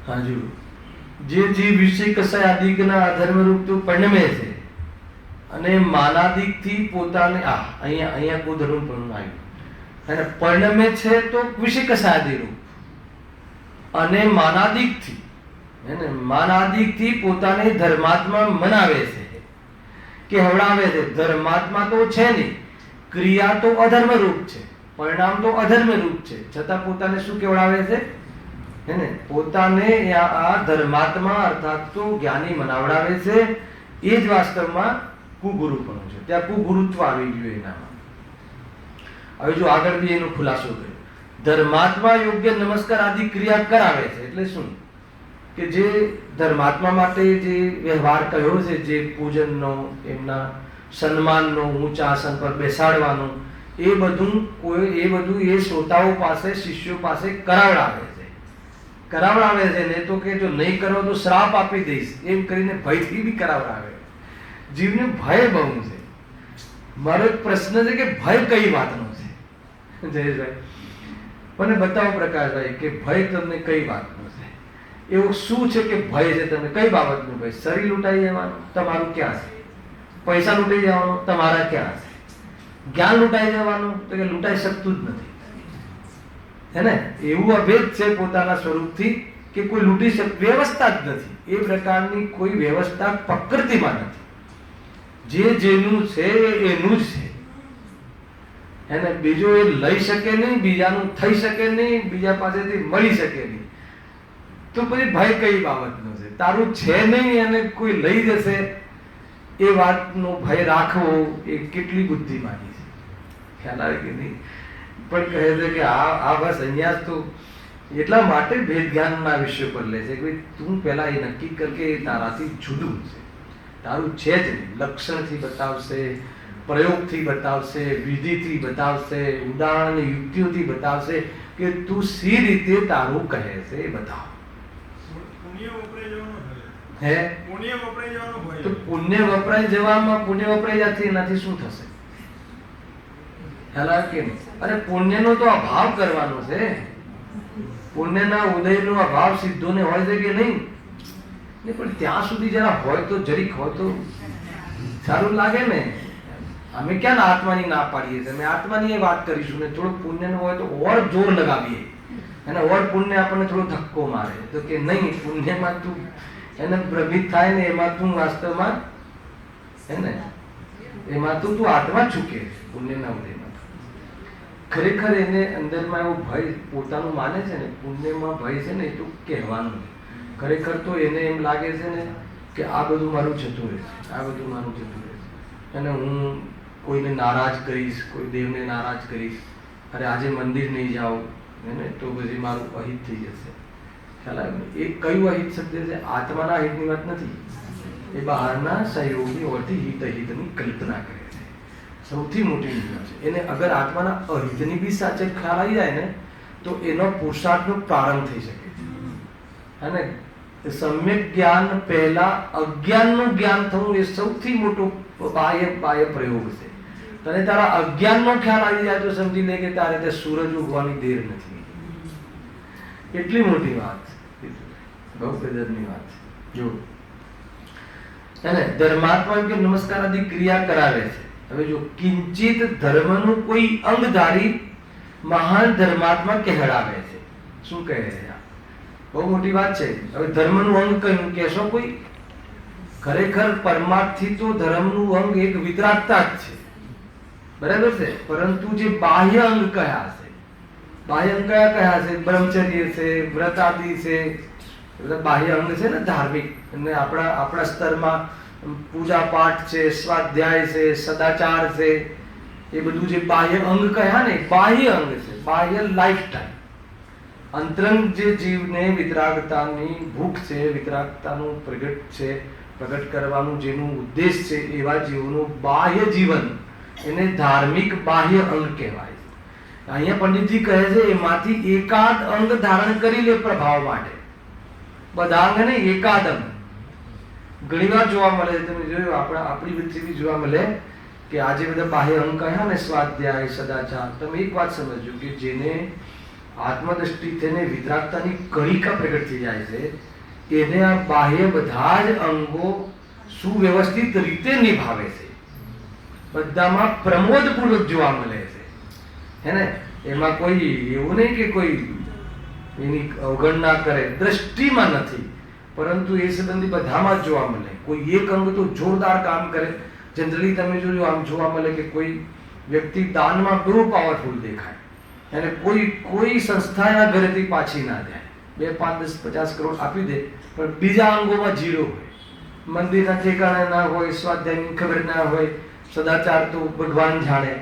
હાજુ જે જીવ વિષય કસાય આદિકના અધર્મ રૂપ તો પરિણમે છે, અને માનાદિક થી પોતાને અહીંયા કુધર્મ પણ આવ્યું, અને પરિણમે છે તો વિષય કસાય રૂપ, અને માનાદિક થી પોતાને ધર્માત્મા મનાવે છે, કહેવડાવે છે. ધર્માત્મા તો છે નહીં, ક્રિયા તો અધર્મ રૂપ છે, પરિણામ તો અધર્મ રૂપ છે, છતાં પોતાને શું કહેવડાવે છે? પોતાને આ ધર્માત્મા અર્થાત તો જ્ઞાની મનાવડાવે છે. એ જ વાસ્તવમાં કુગુરુપણું છે. ત્યાં કુગુરુત્વ આવી ગયું એનામાં. હવે જો આગળ બી એનો ખુલાસો કર્યો. ધર્માત્મા યોગ્ય નમસ્કાર આદિ ક્રિયા કરાવે છે એટલે શું કે જે ધર્માત્મા માટે જે વ્યવહાર કર્યો છે, જે પૂજનનો, એમના સન્માનનો, ઊંચા આસન પર બેસાડવાનો, એ બધું એ શ્રોતાઓ પાસે, શિષ્યો પાસે કરાવડાવે છે ને તો કે જો નહીં કરો તો શ્રાપ આપી દઈશ એમ કરીને ભયથી બી કરાવડાવે. જીવને ભય બહુ છે. મારો એક પ્રશ્ન છે કે ભય કઈ વાતનો છે? જયેશભાઈ મને બતાવો પ્રકાશભાઈ કે ભય તમને કઈ વાતનો છે? એવું શું છે કે ભય છે તમને? કઈ બાબતનું ભય? શરીર લૂંટાઈ જવાનું તમારું ક્યાં છે? પૈસા લૂંટાઈ જવાનો તમારા ક્યાં છે? જ્ઞાન લૂંટાઈ જવાનું તો કે લૂંટાઈ શકતું જ નથી, હે ને? એવું અભેદ છે પોતાના સ્વરૂપથી કે કોઈ લૂંટી વ્યવસ્થા જ નથી. એ પ્રકારની કોઈ વ્યવસ્થા પ્રકૃતિમાં નથી. જે જેનું છે એનું જ છે, એને બીજો એ લઈ શકે નહીં, બીજાનું થઈ શકે નહીં, બીજા પાસેથી મળી શકે નહીં. તો પછી ભય કઈ બાબતનો છે? તારું છે નહીં અને કોઈ લઈ જશે એ વાતનો ભય રાખવો એ કેટલી બુદ્ધિમાની છે, ખ્યાલ આવે કે નહીં? પણ કહે છે કે આ બસ અહીંયા જ તો એટલા માટે ભેદ જ્ઞાનના વિષય પર લે છે કે તું પહેલા એ નક્કી કર કે તારાથી જુદું છે, તારું છે જ નહીં. લક્ષણથી બતાવશે, પ્રયોગથી બતાવશે, વિધિથી બતાવશે, ઉદાહરણ યુક્તિઓથી બતાવશે કે તું સી રીતે તારું કહે છે એ બતાવ. તો પુણ્ય વપરાય જવામાં પુણ્ય વપરાય જવાથી એનાથી શું થશે? અરે પુણ્યનો તો અભાવ કરવાનો છે. પુણ્યના ઉદયનો અભાવ સિદ્ધોને હોય છે કે નહીં? પણ ત્યાં સુધી જરા હોય તો જરીક હોય તો સારું લાગે ને. અમે ક્યાં આત્માની ના પાડીએ છીએ? અમે આત્માની એ વાત કરીશું ને થોડું પુણ્યનું હોય તો ઓર જોર લગાવીએ, અને ઓર પુણ્ય આપણને થોડો ધક્કો મારે તો કે નહીં, પુણ્યમાં તું એને ભ્રમિત થાય ને એમાં તું વાસ્તવમાં હે ને એમાં તું આત્મા ચૂકે પુણ્યના ઉદયમાં. ખરેખર એને અંદરમાં એવો ભય પોતાનું માને છે ને, પુણ્યમાં ભય છે ને, એ તો કહેવાનું નહીં. ખરેખર તો એને એમ લાગે છે ને કે આ બધું મારું જતું રહેશે, આ બધું મારું જતું રહેશે, અને હું કોઈને નારાજ કરીશ, કોઈ દેવને નારાજ કરીશ, અરે આજે મંદિર નહીં જાઉં ને તો પછી મારું અહિત થઈ જશે. ખ્યાલ આવે ને? એ કયું અહિત શબ્દ છે? આત્માના અહિતની વાત નથી, એ બહારના સહયોગી હોવાથી હિત અહિતની કલ્પના કરે છે. સૌથી મોટી વાત છે એને. અગર આત્માના અહિતની બી સાચે ખ્યાલ આવી જાય ને તો એનો પુરુષાર્થનો પ્રારંભ થઈ શકે છે. અને સમ્યક જ્ઞાન પહેલા અજ્ઞાનનું જ્ઞાન થવું એ સૌથી મોટો બાહ્ય પ્રયોગ છે. તને તારા અજ્ઞાનનો ખ્યાલ આવી જાય તો સમજી લે કે તારે તે સૂરજ ઉગવાની દેર નથી. એટલી મોટી વાત છે, બહુ કદરની વાત છે. જો એને ધર્માત્મા કે નમસ્કાર આદિ ક્રિયા કરાવે છે. હવે જો કિંચિત ધર્મનું કોઈ અંગ ધારી મહાન ધર્માત્મા કહેવાય છે. શું કહે છે? બહુ મોટી વાત છે. હવે ધર્મનું અંગ કયું કહેશો કોઈ? ખરેખર પરમાર્થથી તો ધર્મનું અંગ એક વિતરાગતા જ છે, બરાબર છે. પરંતુ જે બાહ્ય અંગ કયા છે, બાહ્ય અંગ કયા છે? બ્રહ્મચર્ય છે, વ્રત આદિ છે, બધા બાહ્ય અંગ છે ને ધાર્મિક. અને આપણા સ્તરમાં પૂજા પાઠ છે, સ્વાધ્યાય છે, સદાચાર છે, એ બધું જે બાહ્ય અંગ કયા ને, બાહ્ય અંગ છે, બાહ્ય લાઈફસ્ટાઈલ. અંતરંગ જે જીવને વિતરાગતાની ભૂખ છે, વિતરાગતાનું પ્રગટ કરવાનું જેનું ઉદ્દેશ છે, એવા જીવનું બાહ્ય જીવન એને ધાર્મિક બાહ્ય અંગ કહેવાય છે. અહીંયા પંડિતજી કહે છે એમાંથી એકાદ અંગ ધારણ કરી લે પ્રભાવ માટે, બધા અંગ નહીં, એકાદ અંગ. ઘણી વાર જોવા મળે છે, તમે જોયું આપણી વચ્ચે બી જોવા મળે કે આજે બધા બાહ્ય અંગ કહ્યા ને, સ્વાધ્યાય, સદાચાર. તમે એક વાત સમજો કે જેને આત્મદ્રષ્ટિ થઈને વિતરાગતાની કણિકા પ્રગટ થઈ જાય છે, એને આ બાહ્ય બધા જ અંગો સુવ્યવસ્થિત રીતે નિભાવે છે. બધામાં પ્રમોદપૂર્વક જોવા મળે છે, હે ને? એમાં કોઈ એવું નહીં કે કોઈ એની અવગણના કરે, દ્રષ્ટિમાં નથી, પરંતુ એ સંબંધી બધામાં જ જોવા મળે. કોઈ એક અંગ તો જોરદાર કામ કરે. જનરલી તમે જોયું આમ જોવા મળે કે કોઈ વ્યક્તિ દાનમાં બહુ પાવરફુલ દેખાય અને કોઈ સંસ્થા એના ઘરેથી પાછી ના જાય, 2, 5, 10, 50 કરોડ આપી દે, પણ બીજા અંગોમાં ઝીરો હોય, મંદિરના ઠેકાણે ના હોય, સ્વાધ્યાયની ખબર ના હોય, સદાચાર તો ભગવાન જાણે,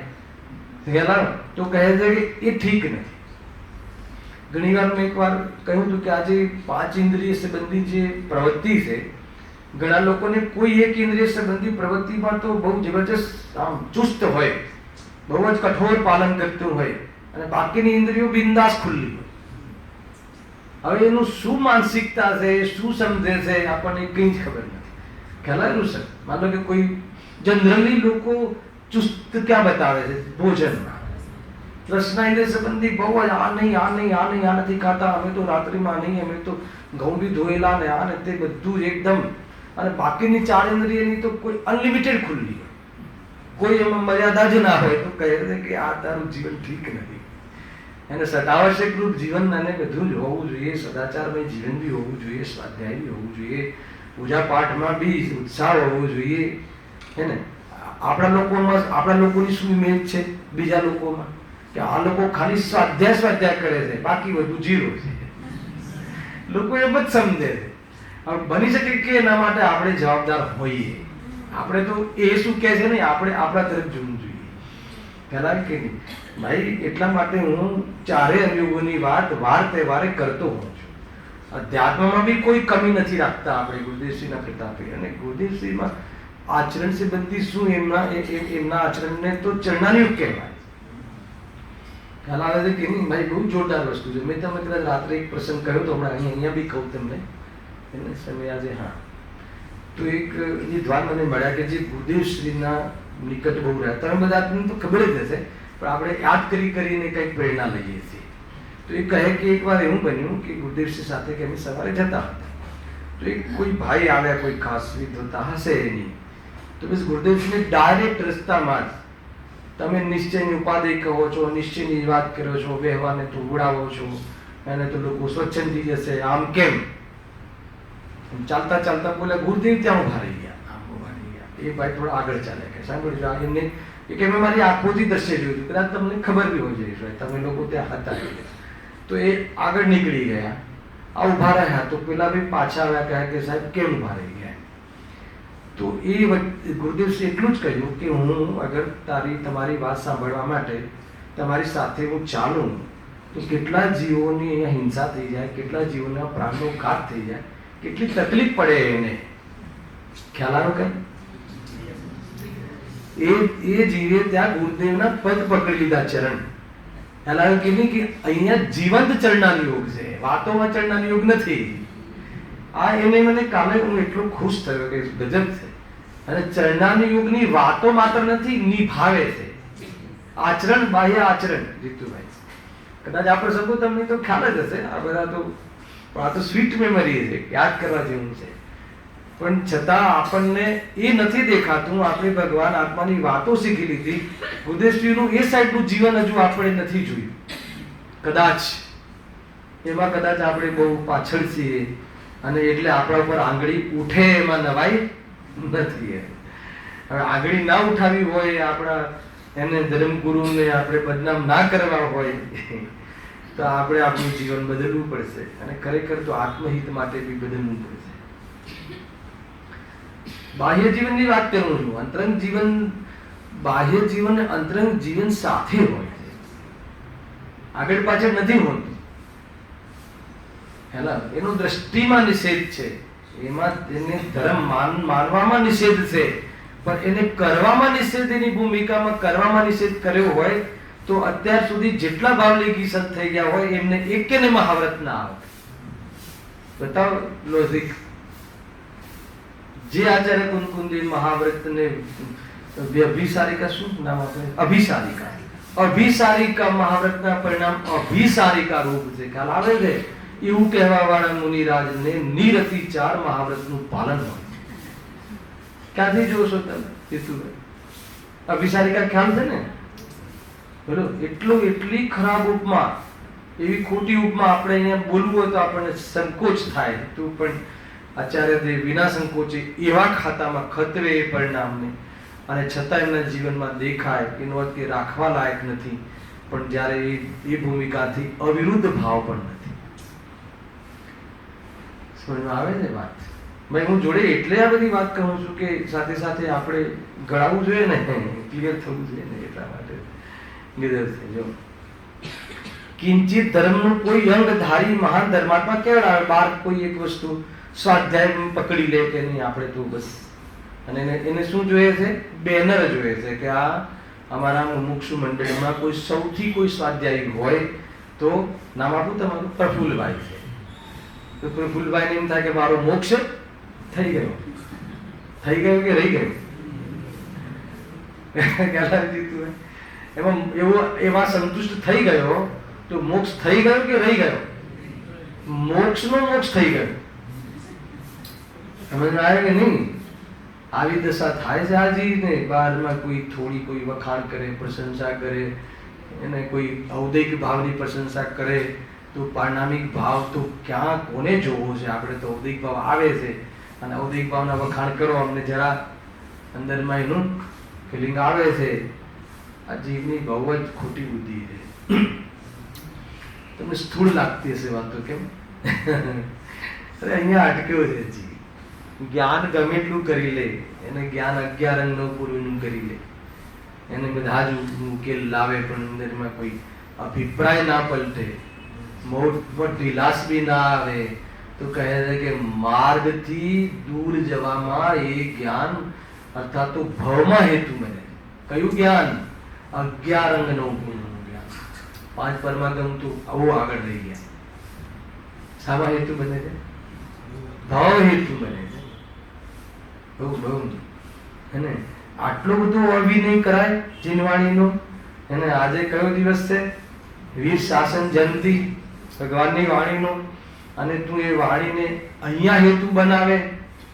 તો કહે છે કે એ ઠીક નથી. ઘણી વાર મેં એકવાર કહ્યું હતું કે આજે 5 ઇન્દ્રિય સંબંધી જે પ્રવૃત્તિ છે, ઘણા લોકોને કોઈ એક ઇન્દ્રિય સંબંધી પ્રવૃત્તિમાં તો બહુ જબરજસ્ત આમ ચુસ્ત હોય, બહુ જ કઠોર પાલન કરતું હોય, અને બાકીની ઇન્દ્રિયો બિંદાસ ખુલ્લી હોય. હવે એનું શું માનસિકતા છે, શું સમજે છે, આપણને કંઈ જ ખબર નથી. ખ્યાલ આવ્યું સર? માનો કે કોઈ જનરલી લોકો ચુસ્ત ક્યાં બતાવે છે? ભોજનમાં. રસના ઇન્દ્રિય સંબંધી બહુ જ આ નહીં, આ નહીં, આ નહીં, આ નથી ખાતા, અમે તો રાત્રિમાં નહીં, અમે તો ઘઉં બી ધોયેલા ને આ ને તે બધું એકદમ. અને બાકીની 4 ઇન્દ્રિયની તો કોઈ અનલિમિટેડ ખુલ્લી હોય, કોઈ એમાં મર્યાદા જ ના હોય, તો કહે છે કે આ તારું જીવન ઠીક નથી. એને સદાવશ્યક રૂપ જીવન અને બધું જ હોવું જોઈએ, સદાચારમય જીવન બી હોવું જોઈએ, સ્વાધ્યાય બી હોવું જોઈએ, પૂજા પાઠમાં બી ઉત્સાહ હોવો જોઈએ, હે ને? આપણા લોકોની શું ઇમેજ છે બીજા લોકોમાં કે આ લોકો ખાલી સ્વાધ્યાય કરે છે, બાકી બધું ઝીરો છે. લોકો એમ જ સમજે છે. હવે બની શકે કે એના માટે આપણે જવાબદાર હોઈએ. આપણે તો એ શું કહે છે નહીં, આપણે આપણા તરફ જોવું જોઈએ. ખ્યાલ કે નહીં ભાઈ? એટલા માટે હું 4 અંગોની વાત વાર તહેવારે કરતો હોઉં છું. અધ્યાત્મમાં બી કોઈ કમી નથી રાખતા આપણે ગુરુદેવશ્રીના પ્રતાપે. અને ગુરુદેવશ્રીમાં આચરણ સંબંધી શું એમના આચરણને તો ચરણાયુગ કહેવાય. ખ્યાલ આવે છે કે નહીં ભાઈ? બહુ જોરદાર વસ્તુ છે. મેં તમને કદાચ રાત્રે એક પ્રસંગ કહ્યો તો, હમણાં અહીંયા બી કહું તમને એને સમય આજે. હા, તો એક વિદ્વાન મને મળ્યા કે જે ગુરુદેવશ્રીના નિકટ બહુ રહ્યા. તમે બધા તો ખબર જ હશે, પણ આપણે યાદ કરીને કંઈક પ્રેરણા લઈએ છીએ. તો એ કહે કે એકવાર એવું બન્યું કે ગુરુદેવશ્રી સાથે કે અમે સવારે જતા હતા, તો એક કોઈ ભાઈ આવ્યા, કોઈ ખાસ વિદ્વતા હશે એની. તો બસ ગુરુદેવશ્રીને ડાયરેક્ટ રસ્તામાં જ તમે નિશ્ચયની ઉપાધિ કહો છો, નિશ્ચયની વાત કરો છો, વ્યવહારને તો ઉડાવો છો, એને તો લોકો સ્વચ્છંદ થઈ જશે, આમ કેમ? ચાલતા ચાલતા બોલે ગુરુદેવ ત્યાં ઉભા રહી ગયા, આમ ઉભા રહી ગયા. એ ભાઈ થોડા આગળ ચાલે કે સાંભળજો એમને કે મેં મારી આંખોથી દ્રશ્ય જોયું હતું, કદાચ તમને ખબર બી હોય છે તમે લોકો ત્યાં હતા. તો એ આગળ નીકળી ગયા, આ ઊભા રહ્યા તો પેલા ભાઈ પાછા આવ્યા, કહ્યા કે સાહેબ કેમ ઊભા રહી ગયા? તો એ ગુરુદેવશ્રી એટલું જ કહ્યું કે હું અગર તમારી વાત સાંભળવા માટે તમારી સાથે હું ચાલું તો કેટલા જીવોની અહીંયા હિંસા થઈ જાય, કેટલા જીવોના પ્રાણનો ઘાત થઈ જાય, કેટલી તકલીફ પડે એને. ખ્યાલ આવ્યો કઈ? એ જીવે ત્યાં ગુરુદેવના પગ પકડી લીધા, ચરણ. ખ્યાલ આવ્યો કે નહીં કે અહીંયા જીવંત ચરણાનો યોગ છે, વાતોમાં ચરણાનો યોગ નથી. આ એને મને કાલે હું એટલો ખુશ થયો કે ગજબ છે. અને ચરણાનો યોગની વાતો માત્ર નથી, નિભાવે છે. આચરણ, બાહ્ય આચરણ. જીતુભાઈ કદાચ આ પ્રસંગો તમને તો ખ્યાલ જ હશે, આ બધા તો આ તો સ્વીટ મેમરી છે, યાદ કરવા જેવું છે. પણ છતાં આપણને એ નથી દેખાતું. આપણે ભગવાન આત્માની વાતો શીખી લીધી, ગુરુદેવશ્રીનું એ સાઈડનું જીવન હજુ આપણે નથી જોયું. કદાચ એમાં કદાચ આપણે બહુ પાછળ છીએ અને એટલે આપણા ઉપર આંગળી ઉઠે એમાં નવાઈ નથી. હવે આંગળી ના ઉઠાવી હોય, આપણા એને ધર્મગુરુને આપણે બદનામ ના કરવા હોય તો આપણે આપણું જીવન બદલવું પડશે. અને ખરેખર તો આત્મહિત માટે બી બદલવું પડશે. બાહ્ય જીવનની વાત કરું છું. અંતરંગ જીવન, બાહ્ય જીવન અને અંતરંગ જીવન સાથે હોય છે, આગળ પાછળ નથી હોતું. હેલા એનો દ્રષ્ટિમાં નિષેધ છે, એમાં એને ધર્મ માનવામાં નિષેધ છે, પણ એને કરવામાં નિષેધ, એની ભૂમિકામાં કરવામાં નિષેધ કર્યો હોય તો અત્યાર સુધી જેટલા ભાવલેગી સંત થઈ ગયા હોય એમને એકેને મહાવ્રત ના આવે. બતાવો લોજિક. જે આચાર્ય કુંકુંદી મહાવ્રતને અભિસારિકા, શું નામ આપણે, અભિસારિકા મહાવ્રતના પરિણામ અભિસારિકા રૂપ છે. ખ્યાલ આવે છે? એવું કહેવા વાળા મુનિરાજને નિરતિ 4 મહાવ્રતનું પાલન હોય. ક્યાંથી જોશો તમે? અભિસારિકા ખ્યાલ છે ને? બોલો, એટલી ખરાબ ઉપમા, એવી ખોટી ઉપમા આપણે અહીંયા બોલવું હોય તો આપણને સંકોચ થાય. તો પણ આચાર્ય દેવ વિના સંકોચે એવા ખાતામાં ખતવે એ પરિણામને, અને છતાં એમના જીવનમાં દેખાય. એનો અર્થ કે રાખવા લાયક નથી, પણ જ્યારે એ ભૂમિકાથી અવિરુદ્ધ ભાવ પણ નથી. સમજમાં આવે છે વાત? ભાઈ હું જોડે એટલે આ બધી વાત કહું છું કે સાથે સાથે આપણે ગળાવવું જોઈએ ને, ક્લિયર થવું જોઈએ ને, એટલા માટે નિર્દેશ જો કિંચિત ધર્મનું કોઈ અંગ ધારી મહાન ધર્માત્મા કેવડા બાર કોઈ એક વસ્તુ સ્વાધ્યાય પકડી લે કે નહીં, આપણે તો બસ. અને એને શું જોઈએ છે? બેનર જોઈએ છે કે આ અમારા મુમુક્ષુ મંડળીમાં કોઈ સૌથી કોઈ સ્વાધ્યાયી હોય તો નામ આપું તમારું, પ્રફુલ્લભાઈ છે. તો પ્રફુલ્લભાઈને એમ થાય કે મારો મોક્ષ થઈ ગયો. થઈ ગયો કે રહી ગયો? એમાં એમાં સંતુષ્ટ થઈ ગયો તો મોક્ષ થઈ ગયો કે રહી ગયો? મોક્ષનો મોક્ષ થઈ ગયો. સમજ આવે કે નહીં? આવી દશા થાય છે આજી ને. બહારમાં કોઈ થોડી કોઈ વખાણ કરે, પ્રશંસા કરે, એને કોઈ ઔદૈક ભાવની પ્રશંસા કરે તો પારણામિક ભાવ તો ક્યાં કોને જોવો છે? આપણે તો ઔદૈક ભાવ આવે છે અને ઔદૈક ભાવના વખાણ કરો, અમને જરા અંદરમાં એનું ફિલિંગ આવે છે. આ જીવની બહુ જ ખોટી બુદ્ધિ છે. તમને સ્થૂળ લાગતી હશે વાતો, કેમ? અરે અહીંયા અટક્યો છે જીવ. જ્ઞાન ગમે એટલું કરી લે, એને જ્ઞાન 11 અંગનું પૂરું કરી લે, એને બધા જ ઉકેલ લાવે, પણ અંદરમાં કોઈ અભિપ્રાય ના પલટે, મોટ ઢીલાસ બી ના આવે, તો કહે છે કે માર્ગથી દૂર જવામાં એ જ્ઞાન અર્થાત તો ભવમાં હેતુ બને. કયું જ્ઞાન? 11 અંગનું જ્ઞાન. 5 પરમાગમ તો આવું આગળ રહી ગયા. શામાં હેતુ બને છે? ભાવ હેતુ બને છે. બહુ એને આટલો બધો અભિનય કરાય જીનવાણીનો. એને આજે કયો દિવસ છે? વીર શાસન જયંતિ ભગવાનની વાણીનો. અને તું એ વાણીને અહીંયા હેતુ બનાવે,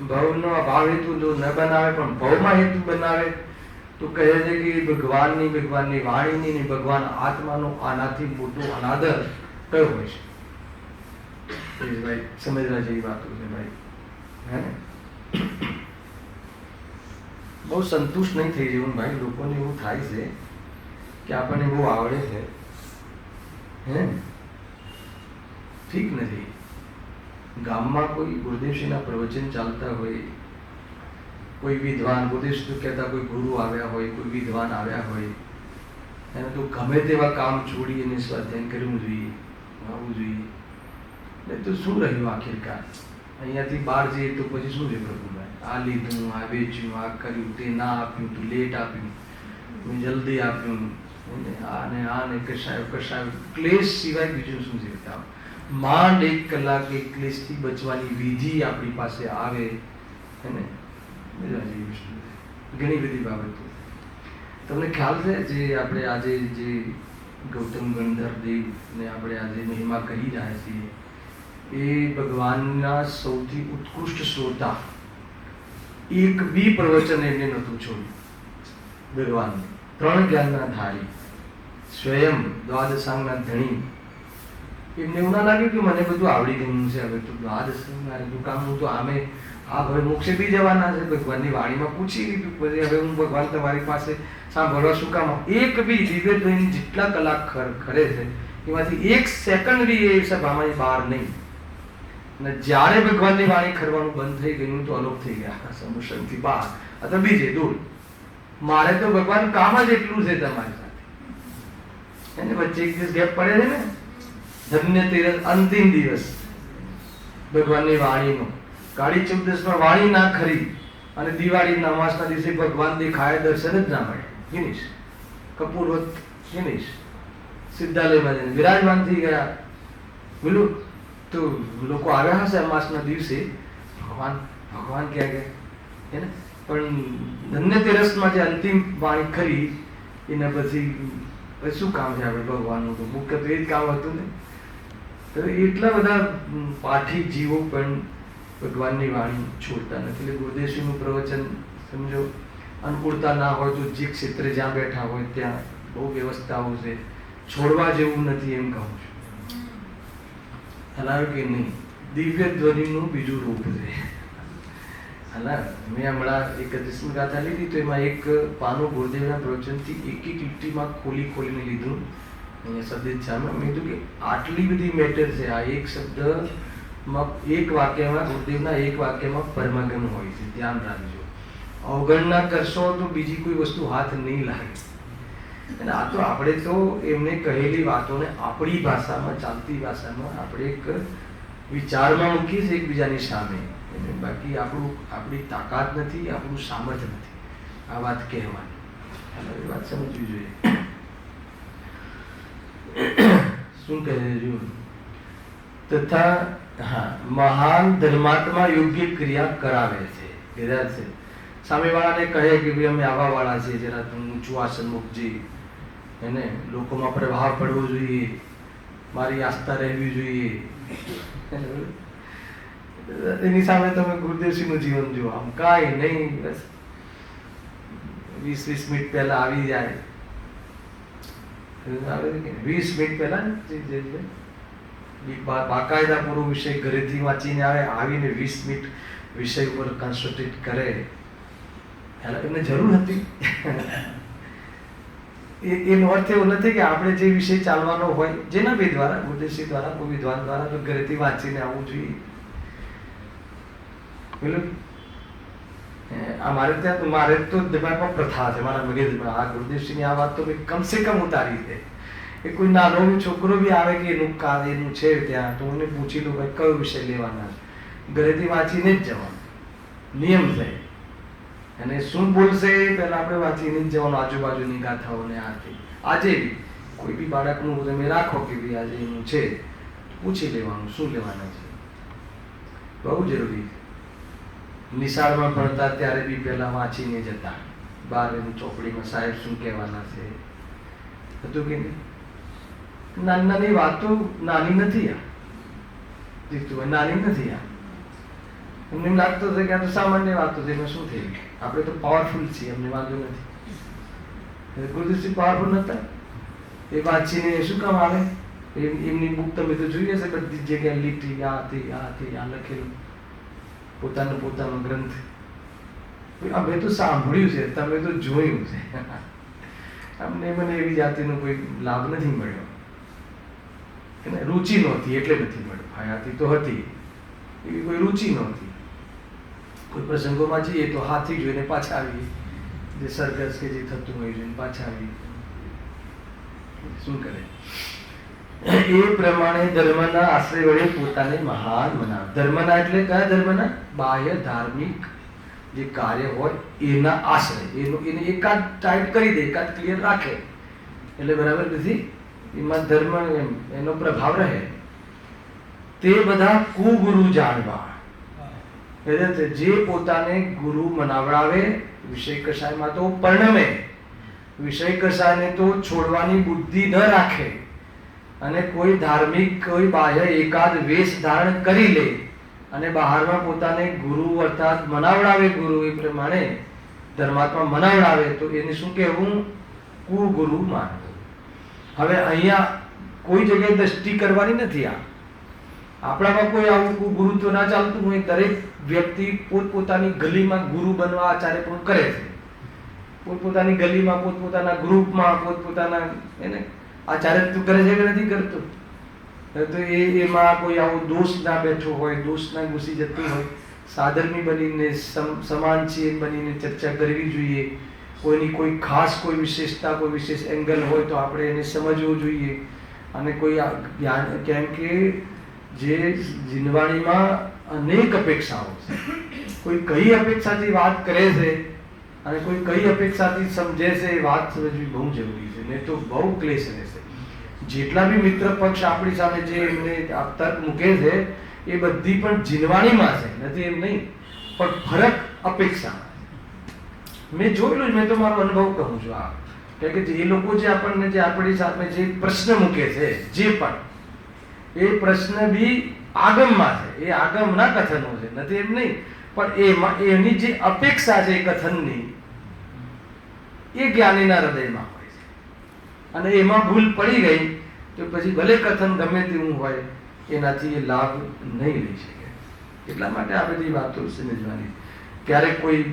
ભવનો ભાવ હેતુ જો ન બનાવે પણ ભવમાં હેતુ બનાવે, તો કહે છે કે ભગવાનની વાણીની ને ભગવાન આત્માનો આનાથી મોટો અનાદર કયો હોય છે? ભાઈ સમજવા જેવી વાતો છે ભાઈ. હે ને બહુ સંતુષ્ટ નહીં થઈ જવું ભાઈ. લોકોને એવું થાય છે કે આપણને બહુ આવડે છે, હે ઠીક નથી. ગામમાં કોઈ ગુરુદેવશ્રીના પ્રવચન ચાલતા હોય, કોઈ વિદ્વાન, ગુરુદેવશ્રી કહેતા કોઈ ગુરુ આવ્યા હોય, કોઈ વિદ્વાન આવ્યા હોય, એને તો ગમે તેવા કામ છોડી અને સ્વાધ્યાયન કરવું જોઈએ, આવવું જોઈએ. નહીં તો શું રહ્યું આખિરકાર? અહીંયાથી બહાર જઈએ તો પછી શું છે પ્રભુભાઈ? આ લીધું, આ વેચ્યું, આ કર્યું, તે ના આપ્યું, તું લેટ આપ્યું, મેં જલ્દી આપ્યું, આને કશાય ક્લેશ સિવાય બીજું શું છે? માંડ 1 કલાક એ ક્લેશથી બચવાની વિધિ આપણી પાસે આવે, હે ને? ઘણી બધી બાબતો તમને ખ્યાલ છે જે આપણે આજે જે ગૌતમ ગણધર દેવને આપણે આજે મહિમા કરી રહ્યા છીએ, એ ભગવાનના સૌથી ઉત્કૃષ્ટ શ્રોતા. એક બી પ્રવચન એમને નહોતું છોડ્યું ભગવાનને. 3 જ્ઞાનના ધારી, સ્વયં દ્વાદશાંગના ધણી. એમને એવું ના લાગ્યું કે મને બધું આવડી ગયું છે, હવે તો દ્વાદશાંગનું કામ, હું તો આમે હવે મોક્ષે બી જવાના છે. ભગવાનની વાણીમાં પૂછી લીધું, પછી હવે હું ભગવાન તમારી પાસે સાંભળવા શું કામ? એક બી દિવ્યધ્વનિ જેટલા કલાક ખરે છે એમાંથી 1 સેકન્ડ બી એ સભામાં બહાર નહીં. અને જ્યારે ભગવાનની વાણી ખરવાનું બંધ થઈ ગયું તો અલોપ થઈ ગયા, સમુશનથી બહાર અથવા બીજે દૂર. મારે તો ભગવાન કામ જ એટલું છે તમારી સાથે, એને વચ્ચે 1 દિવસ ગેપ પડે છે ને. ધન્ય તીરથ અંતિમ દિવસ ભગવાનની વાણીનો, કાળી ચૌદસમાં વાણી ના ખરી અને દિવાળી અમાસના દિવસે ભગવાન દેખાય, દર્શન જ ના મળે. ફિનિશ. કપૂરવત ફિનિશ. સિદ્ધાલયમાં જઈને વિરાજમાન થઈ ગયા. બોલું તો લોકો આવ્યા હશે અમાસના દિવસે, ભગવાન ક્યાં ગયા, હે ને? પણ ધન્ય તીરથમાં જે અંતિમ વાણી ખરી એના પછી શું કામ છે આપણે ભગવાનનું? તો મુખ્ય તો એ જ કામ હતું ને. તો એટલા બધા પાઠી જીવો પણ ભગવાનની વાણી છોડતા નથી. એટલે ગુરુદેવશ્રીનું પ્રવચન સમજો અનુકૂળતા ના હોય તો જે ક્ષેત્રે જ્યાં બેઠા હોય ત્યાં બહુ વ્યવસ્થાઓ છે, છોડવા જેવું નથી એમ કહું છું. હલાવ્યું કે નહીં? દિવ્ય ધ્વનિનું બીજું રૂપ છે. હલા મેં હમણાં 31મી ગાથા લીધી તો એમાં એક પાનું ગુરુદેવના પ્રવચનથી એક લીટીમાં ખોલીને લીધું. અહીંયા સદિત સામે મેં કીધું કે આટલી બધી મેટર છે. આ એક શબ્દમાં, એક વાક્યમાં, ગુરુદેવના એક વાક્યમાં પરમાગમ હોય છે, ધ્યાન રાખજો. અવગણના કરશો તો બીજી કોઈ વસ્તુ હાથ નહીં લાગે. અને આ તો આપણે તો એમને કહેલી વાતોને આપણી ભાષામાં, ચાલતી ભાષામાં આપણે એક વિચારમાં મૂકીએ છીએ એકબીજાની સામે. બાકી આપણી તાકાત નથી, આપણું સામર્થ્ય નથી આ વાત કહેવાની. એ વાત સમજવી જોઈએ. શું કહે છે? તથા હા, મહાન ધર્માત્મા યોગ્ય ક્રિયા કરાવે છે. સામેવાળાને કહે કે ભાઈ અમે આવા વાળા છે, જરા ઊંચું આસન મૂકજે, એને લોકોમાં પ્રભાવ પડવો જોઈએ, મારી આસ્થા રહેવી જોઈએ. એની સામે તમે ગુરુદેવશ્રીનું જીવન જુઓ, આમ કાંઈ નહીં, બસ 20 મિનિટ પહેલા આવી જાય. 20 મિનિટ પહેલા બાકાયદા પૂરો વિષય ઘરેથી વાંચીને આવીને 20 મિનિટ વિષય ઉપર કોન્સન્ટ્રેટ કરે. એમને જરૂર હતી. એનો અર્થ એવો નથી કે આપણે જે વિષય ચાલવાનો હોય, જેના બી દ્વારા, ગુરુદેવશ્રી દ્વારા, કોઈ વિદ્વાન દ્વારા, તો ઘરેથી વાંચીને આવવું જોઈએ. મારે ત્યાં તો મારે તો દિમાગમાં પ્રથા છે, મારા મગજમાં આ ગુરુદેવશ્રીની આ વાત તો મેં કમસે કમ ઉતારી છે. એ કોઈ નાનો છોકરો બી આવે કે એનું છે ત્યાં, તો મને પૂછી લઉં ભાઈ કયો વિષય લેવાના છે. ઘરેથી વાંચીને જ જવાનું નિયમ છે. અને શું બોલશે પહેલા આપણે વાંચીને જ જવાનું, આજુબાજુની ગાથાઓને આથી. આજે બી કોઈ બી બાળકનું તમે રાખો કે ભાઈ આજે એનું છે, પૂછી લેવાનું શું લેવાના છે. બહુ જરૂરી છે. નિશાળમાં ભણતા ત્યારે બી પહેલા વાંચીને જતા, બહાર એની ચોપડીમાં સાહેબ શું કહેવાના છે હતું કે નહીં. નાની નાની વાતો નાની નથી. આ જીતુભાઈ નાની નથી. આ એમને એમ લાગતું હતું કે આ તો સામાન્ય વાતો છે, એમાં શું થઈ ગયું, આપણે તો પાવરફુલ છીએ, અમને વાંધો નથી. ગુરુદેવશ્રી પાવરફુલ નતા. એ વાંચીને શું કામ આવે? એમની બુક તમે તો જોઈ હશે, બધી જગ્યાએ લીટી આ લખેલું, પોતાનો ગ્રંથ. અમે તો સાંભળ્યું છે, તમે તો જોયું છે. અમને મને એવી જાતિનો કોઈ લાભ નથી મળ્યો. એને રુચિ નહોતી એટલે નથી મળ્યો. હયાતી તો હતી, એવી કોઈ રુચિ નહોતી. કોઈ પ્રસંગોમાં જઈએ તો હાથી જોઈને પાછા આવીએ, જે સરઘસ કે જે થતું હોય જોઈને પાછા આવીએ. શું કરે? એ પ્રમાણે ધર્મના આશ્રય વડે પોતાને મહાન બનાવે. ધર્મના એટલે કયા ધર્મના? બાહ્ય ધાર્મિક જે કાર્ય હોય એના આશ્રય, એને એકાદ ટાઈટ કરી દે, એકાદ ક્લિયર રાખે એટલે બરાબર નથી. એમાં ધર્મ એનો પ્રભાવ રહે. તે બધા કુગુરુ જાણવા, જે પોતાને ગુરુ મનાવડાવે, વિષય કષાયમાં તો પરણમે, વિષય કષાયને તો છોડવાની બુદ્ધિ ન રાખે અને કોઈ ધાર્મિક કોઈ બાહ્ય એકાદ વેશ ધારણ કરી લે અને બહારમાં પોતાને ગુરુ અર્થાત મનાવડાવે, ગુરુ એ પ્રમાણે ધર્માત્મા મનાવડાવે તો એને શું કહેવું? કુગુરુ માનવું. હવે અહીંયા કોઈ જગ્યાએ દ્રષ્ટિ કરવાની નથી. આપણામાં કોઈ આવું ગુરુત્વ ના ચાલતું હોય. દરેક વ્યક્તિ પોતપોતાની ગલીમાં ગુરુ બનવા આચાર્ય પણ કરે છે. પોતપોતાની ગલીમાં, પોતપોતાના ગ્રુપમાં, પોતપોતાના એને આચાર્ય કરે છે કે નથી કરતું? તો એમાં કોઈ આવો દોષ ના બેઠો હોય, દોષ ના ઘૂસી જતું હોય. સાધર્મી બનીને, સમાન છીએ બનીને ચર્ચા કરવી જોઈએ. કોઈની કોઈ ખાસ કોઈ વિશેષતા, કોઈ વિશેષ એંગલ હોય તો આપણે એને સમજવું જોઈએ. અને કોઈ જ્ઞાન, કેમ કે જે જીનવાણીમાં અનેક અપેક્ષાઓ છે. કોઈ કઈ અપેક્ષાથી વાત કરે છે અને કોઈ કઈ અપેક્ષાથી સમજે છે, એ વાત સમજવી બહુ જરૂરી છે. નહીં તો બહુ ક્લેશ રહેશે. જેટલા બી મિત્ર પક્ષ આપણી સામે જે એમને તર્ક મૂકે છે એ બધી પણ જીનવાણીમાં છે, નથી એમ નહીં, પણ ફરક અપેક્ષા. મેં જોયેલું, મેં તો મારો અનુભવ કહું છું. કે એ લોકો જે આપણને જે આપણી સામે જે પ્રશ્ન મૂકે છે, જે પણ એ પ્રશ્ન બી આગમમાં છે, એ આગમના કથનો છે, નથી એમ નહીં, પણ એમાં એની જે અપેક્ષા છે કથનની, એ જ્ઞાનીના હૃદયમાં હોય છે. અને એમાં ભૂલ પડી ગઈ તો પછી ભલે કથન ગમે તેવું હોય, એનાથી એ લાભ નહીં લઈ શકે. એટલા માટે આ બધી વાતો સમજવાની. ક્યારેક કોઈ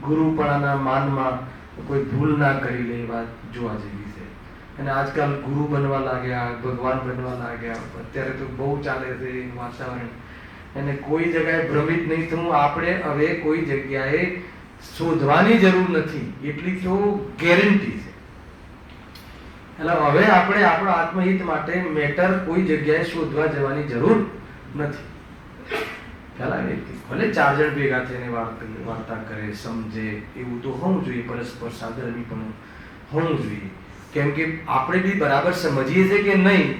ગુરુપણાના માનમાં કોઈ ભૂલ ના કરી લે, વાત જોવા જેવી છે. અને આજકાલ ગુરુ બનવા લાગ્યા, ભગવાન બનવા લાગ્યા, અત્યારે તો બહુ ચાલે છે વાતાવરણ. અને કોઈ જગ્યાએ ભ્રમિત નહીં થવું. આપણે હવે કોઈ જગ્યાએ શોધવાની જરૂર નથી, એટલી તો ગેરંટી છે. એટલે હવે આપણે આપણા આત્મહિત માટે મેટર કોઈ જગ્યાએ શોધવા જવાની જરૂર નથી. ખ્યાલ આવે? ભલે 4 જણ ભેગા થઈને વાર્તા કરે, સમજે, એવું તો હોવું જોઈએ. પરસ્પર સાધર્મી પણ હોવું જોઈએ. કેમ કે આપણે બી બરાબર સમજીએ છીએ કે નહીં,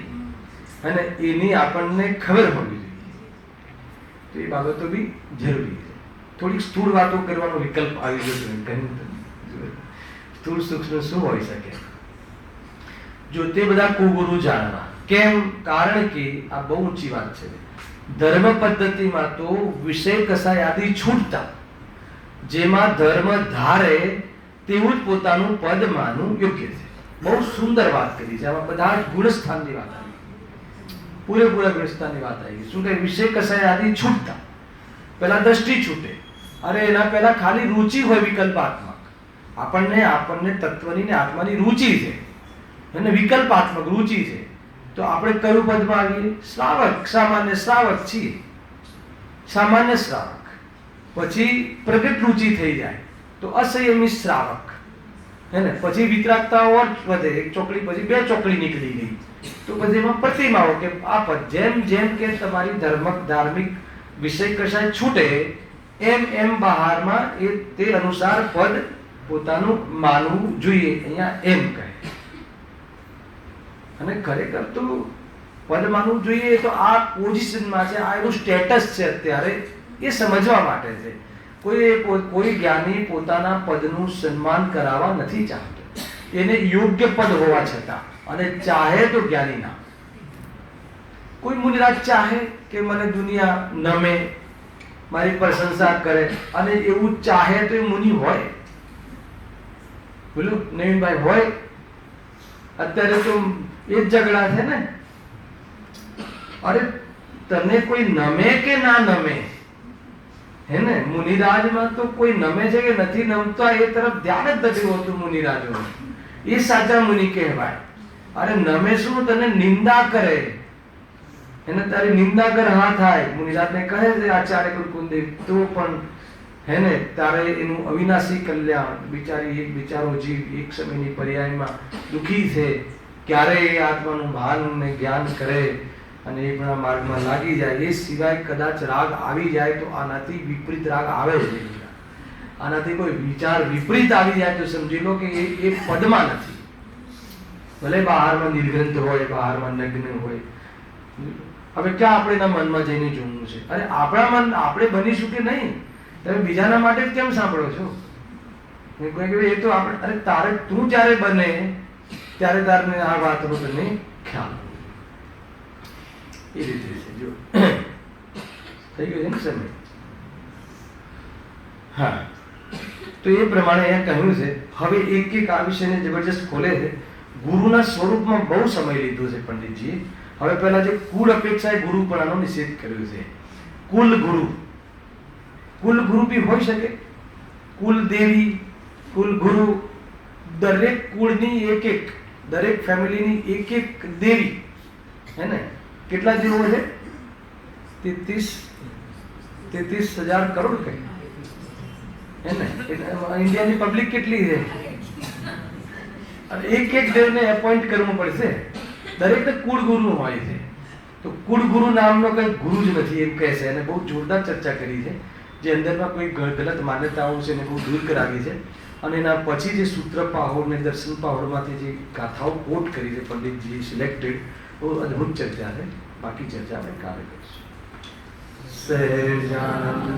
અને એની આપણને ખબર હોવી જોઈએ. તો એ બાબતો બી જરૂરી છે. થોડીક સ્થૂળ વાતો કરવાનો વિકલ્પ આવી જતો. સ્થૂળ સૂક્ષ્મ શું હોઈ શકે? જો તે બધા કુગુરુ જાણવા. કેમ? કારણ કે આ બહુ ઊંચી વાત છે. ધર્મ પદ્ધતિમાં તો વિષય કસાયાથી છૂટતા, જેમાં ધર્મ ધારે તેવું જ પોતાનું પદ માનવું યોગ્ય છે. બહુ સુંદર વાત કરી છે. આમાં બધા જ ગુણસ્થાનની વાત આવી, પૂરેપૂરા ગુણસ્થાનની વાત આવી. શું કહે? વિષય કસાયાથી છૂટતા. પેલા દ્રષ્ટિ છૂટે. અરે એના પહેલા ખાલી રુચિ હોય વિકલ્પાત્મક. આપણને તત્વની ને આત્માની રુચિ છે અને વિકલ્પાત્મક રુચિ છે. તો આપણે કયું પદમાં આવીએ? શ્રાવક, સામાન્ય શ્રાવક છીએ. સામાન્ય શ્રાવક. પછી પ્રગટ રુચિ થઈ જાય તો અસંયમી શ્રાવક, હે ને? પછી વિતરાગતા ઓર વધે, 1 ચોકડી પછી 2 ચોકડી નીકળી ગઈ, તો પછી એમાં પ્રતિમાઓ કે આ પદ જેમ જેમ કે તમારી ધાર્મિક વિષય કશાય છૂટે એમ બહારમાં એ તે અનુસાર પદ પોતાનું માનવું જોઈએ. અહીંયા એમ કહે. અને ખરેખર તો પદ માનવું જોઈએ તો આ પોઝિશનમાં છે, આ એનું સ્ટેટસ છે અત્યારે, એ સમજવા માટે છે. કોઈ જ્ઞાની પોતાના પદનું સન્માન કરાવવા નથી ચાહતો. એને યોગ્ય પદ હોવા છતાં, અને ચાહે તો જ્ઞાની ના. કોઈ મુનિરાજ ચાહે કે મને દુનિયા નમે, મારી પ્રશંસા કરે, અને એવું ચાહે તો એ મુનિ હોય. બોલો નવીનભાઈ, હોય? અત્યારે તો એ જ ઝઘડા છે ને. અરે તને કોઈ નમે કે ના નમે, હે ને મુનિરાજમાં તો કોઈ નમે છે કે નથી નમતા એ તરફ ધ્યાન જ નથી હોતું મુનિરાજો. એ સાચા મુનિ કહેવાય. અરે નમે શું, તને નિંદા કરે એને તારી નિંદા કર હા થાય. મુનિરાજને કહે છે આચાર્ય ગુરુકુંદેવ તો પણ હે ને તારે એનું અવિનાશી કલ્યાણ. બિચારી એક બિચારો જીવ એક સમયની પર્યાયમાં દુઃખી છે, ક્યારે એ આત્માનું ભાન ને જ્ઞાન કરે અને એ પણ માર્ગમાં લાગી જાય. એ સિવાય કદાચ રાગ આવી જાય તો આનાથી વિપરીત રાગ આવે જ નહીં. આનાથી કોઈ વિચાર વિપરીત આવી જાય તો સમજી લો કે એ પદમાં નથી. ભલે બહારમાં નિર્ગ્રંથ હોય, બહારમાં નગ્ન હોય. હવે ક્યાં આપણે એના મનમાં જઈને જોવું છે? અરે આપણા મન આપણે બનીશું કે નહીં, તમે બીજાના માટે જ કેમ સાંભળો છો? કોઈ કે એ તો આપણે, અરે તારે તું જ્યારે બને ત્યારે તારને આ વાતનો તને ખ્યાલ એ રીતે છે. જો થઈ ગયું છે ને સમય. હા, તો એ પ્રમાણે અહીંયા કહ્યું છે. હવે એક એક આ વિષયને જબરજસ્ત ખોલે છે. ગુરુના સ્વરૂપમાં બહુ સમય લીધો છે પંડિતજીએ. હવે પહેલા જે કુલ અપેક્ષાએ ગુરુપણાનો નિષેધ કર્યો છે. કુલ ગુરુ બી હોઈ શકે, કુલ દેવી, કુલ ગુરુ. દરેક કુળની એક દરેક ફેમિલીની એક દેવી હે ને. કેટલા દેવો છે? 33,000 કરોડ કઈ હે ને. ઇન્ડિયાની પબ્લિક કેટલી છે? એક દેવને એપોઇન્ટ કરવું પડશે. દરેકને કુળ ગુરુ હોય છે. તો કુળ ગુરુ નામનો કઈ ગુરુ જ નથી એમ કહે છે. અને બહુ જોરદાર ચર્ચા કરી છે, જે અંદરમાં કોઈ ગલત માન્યતાઓ છે એને બહુ દૂર કરાવી છે. અને એના પછી જે સૂત્ર પાહોડ ને દર્શન પાહોડમાંથી જે ગાથાઓ કોટ કરી છે પંડિતજી સિલેક્ટેડ, બહુ અદ્ભુત ચર્ચા છે. બાકી ચર્ચા આપણે કાલે કરીશું. સહેજાનંદ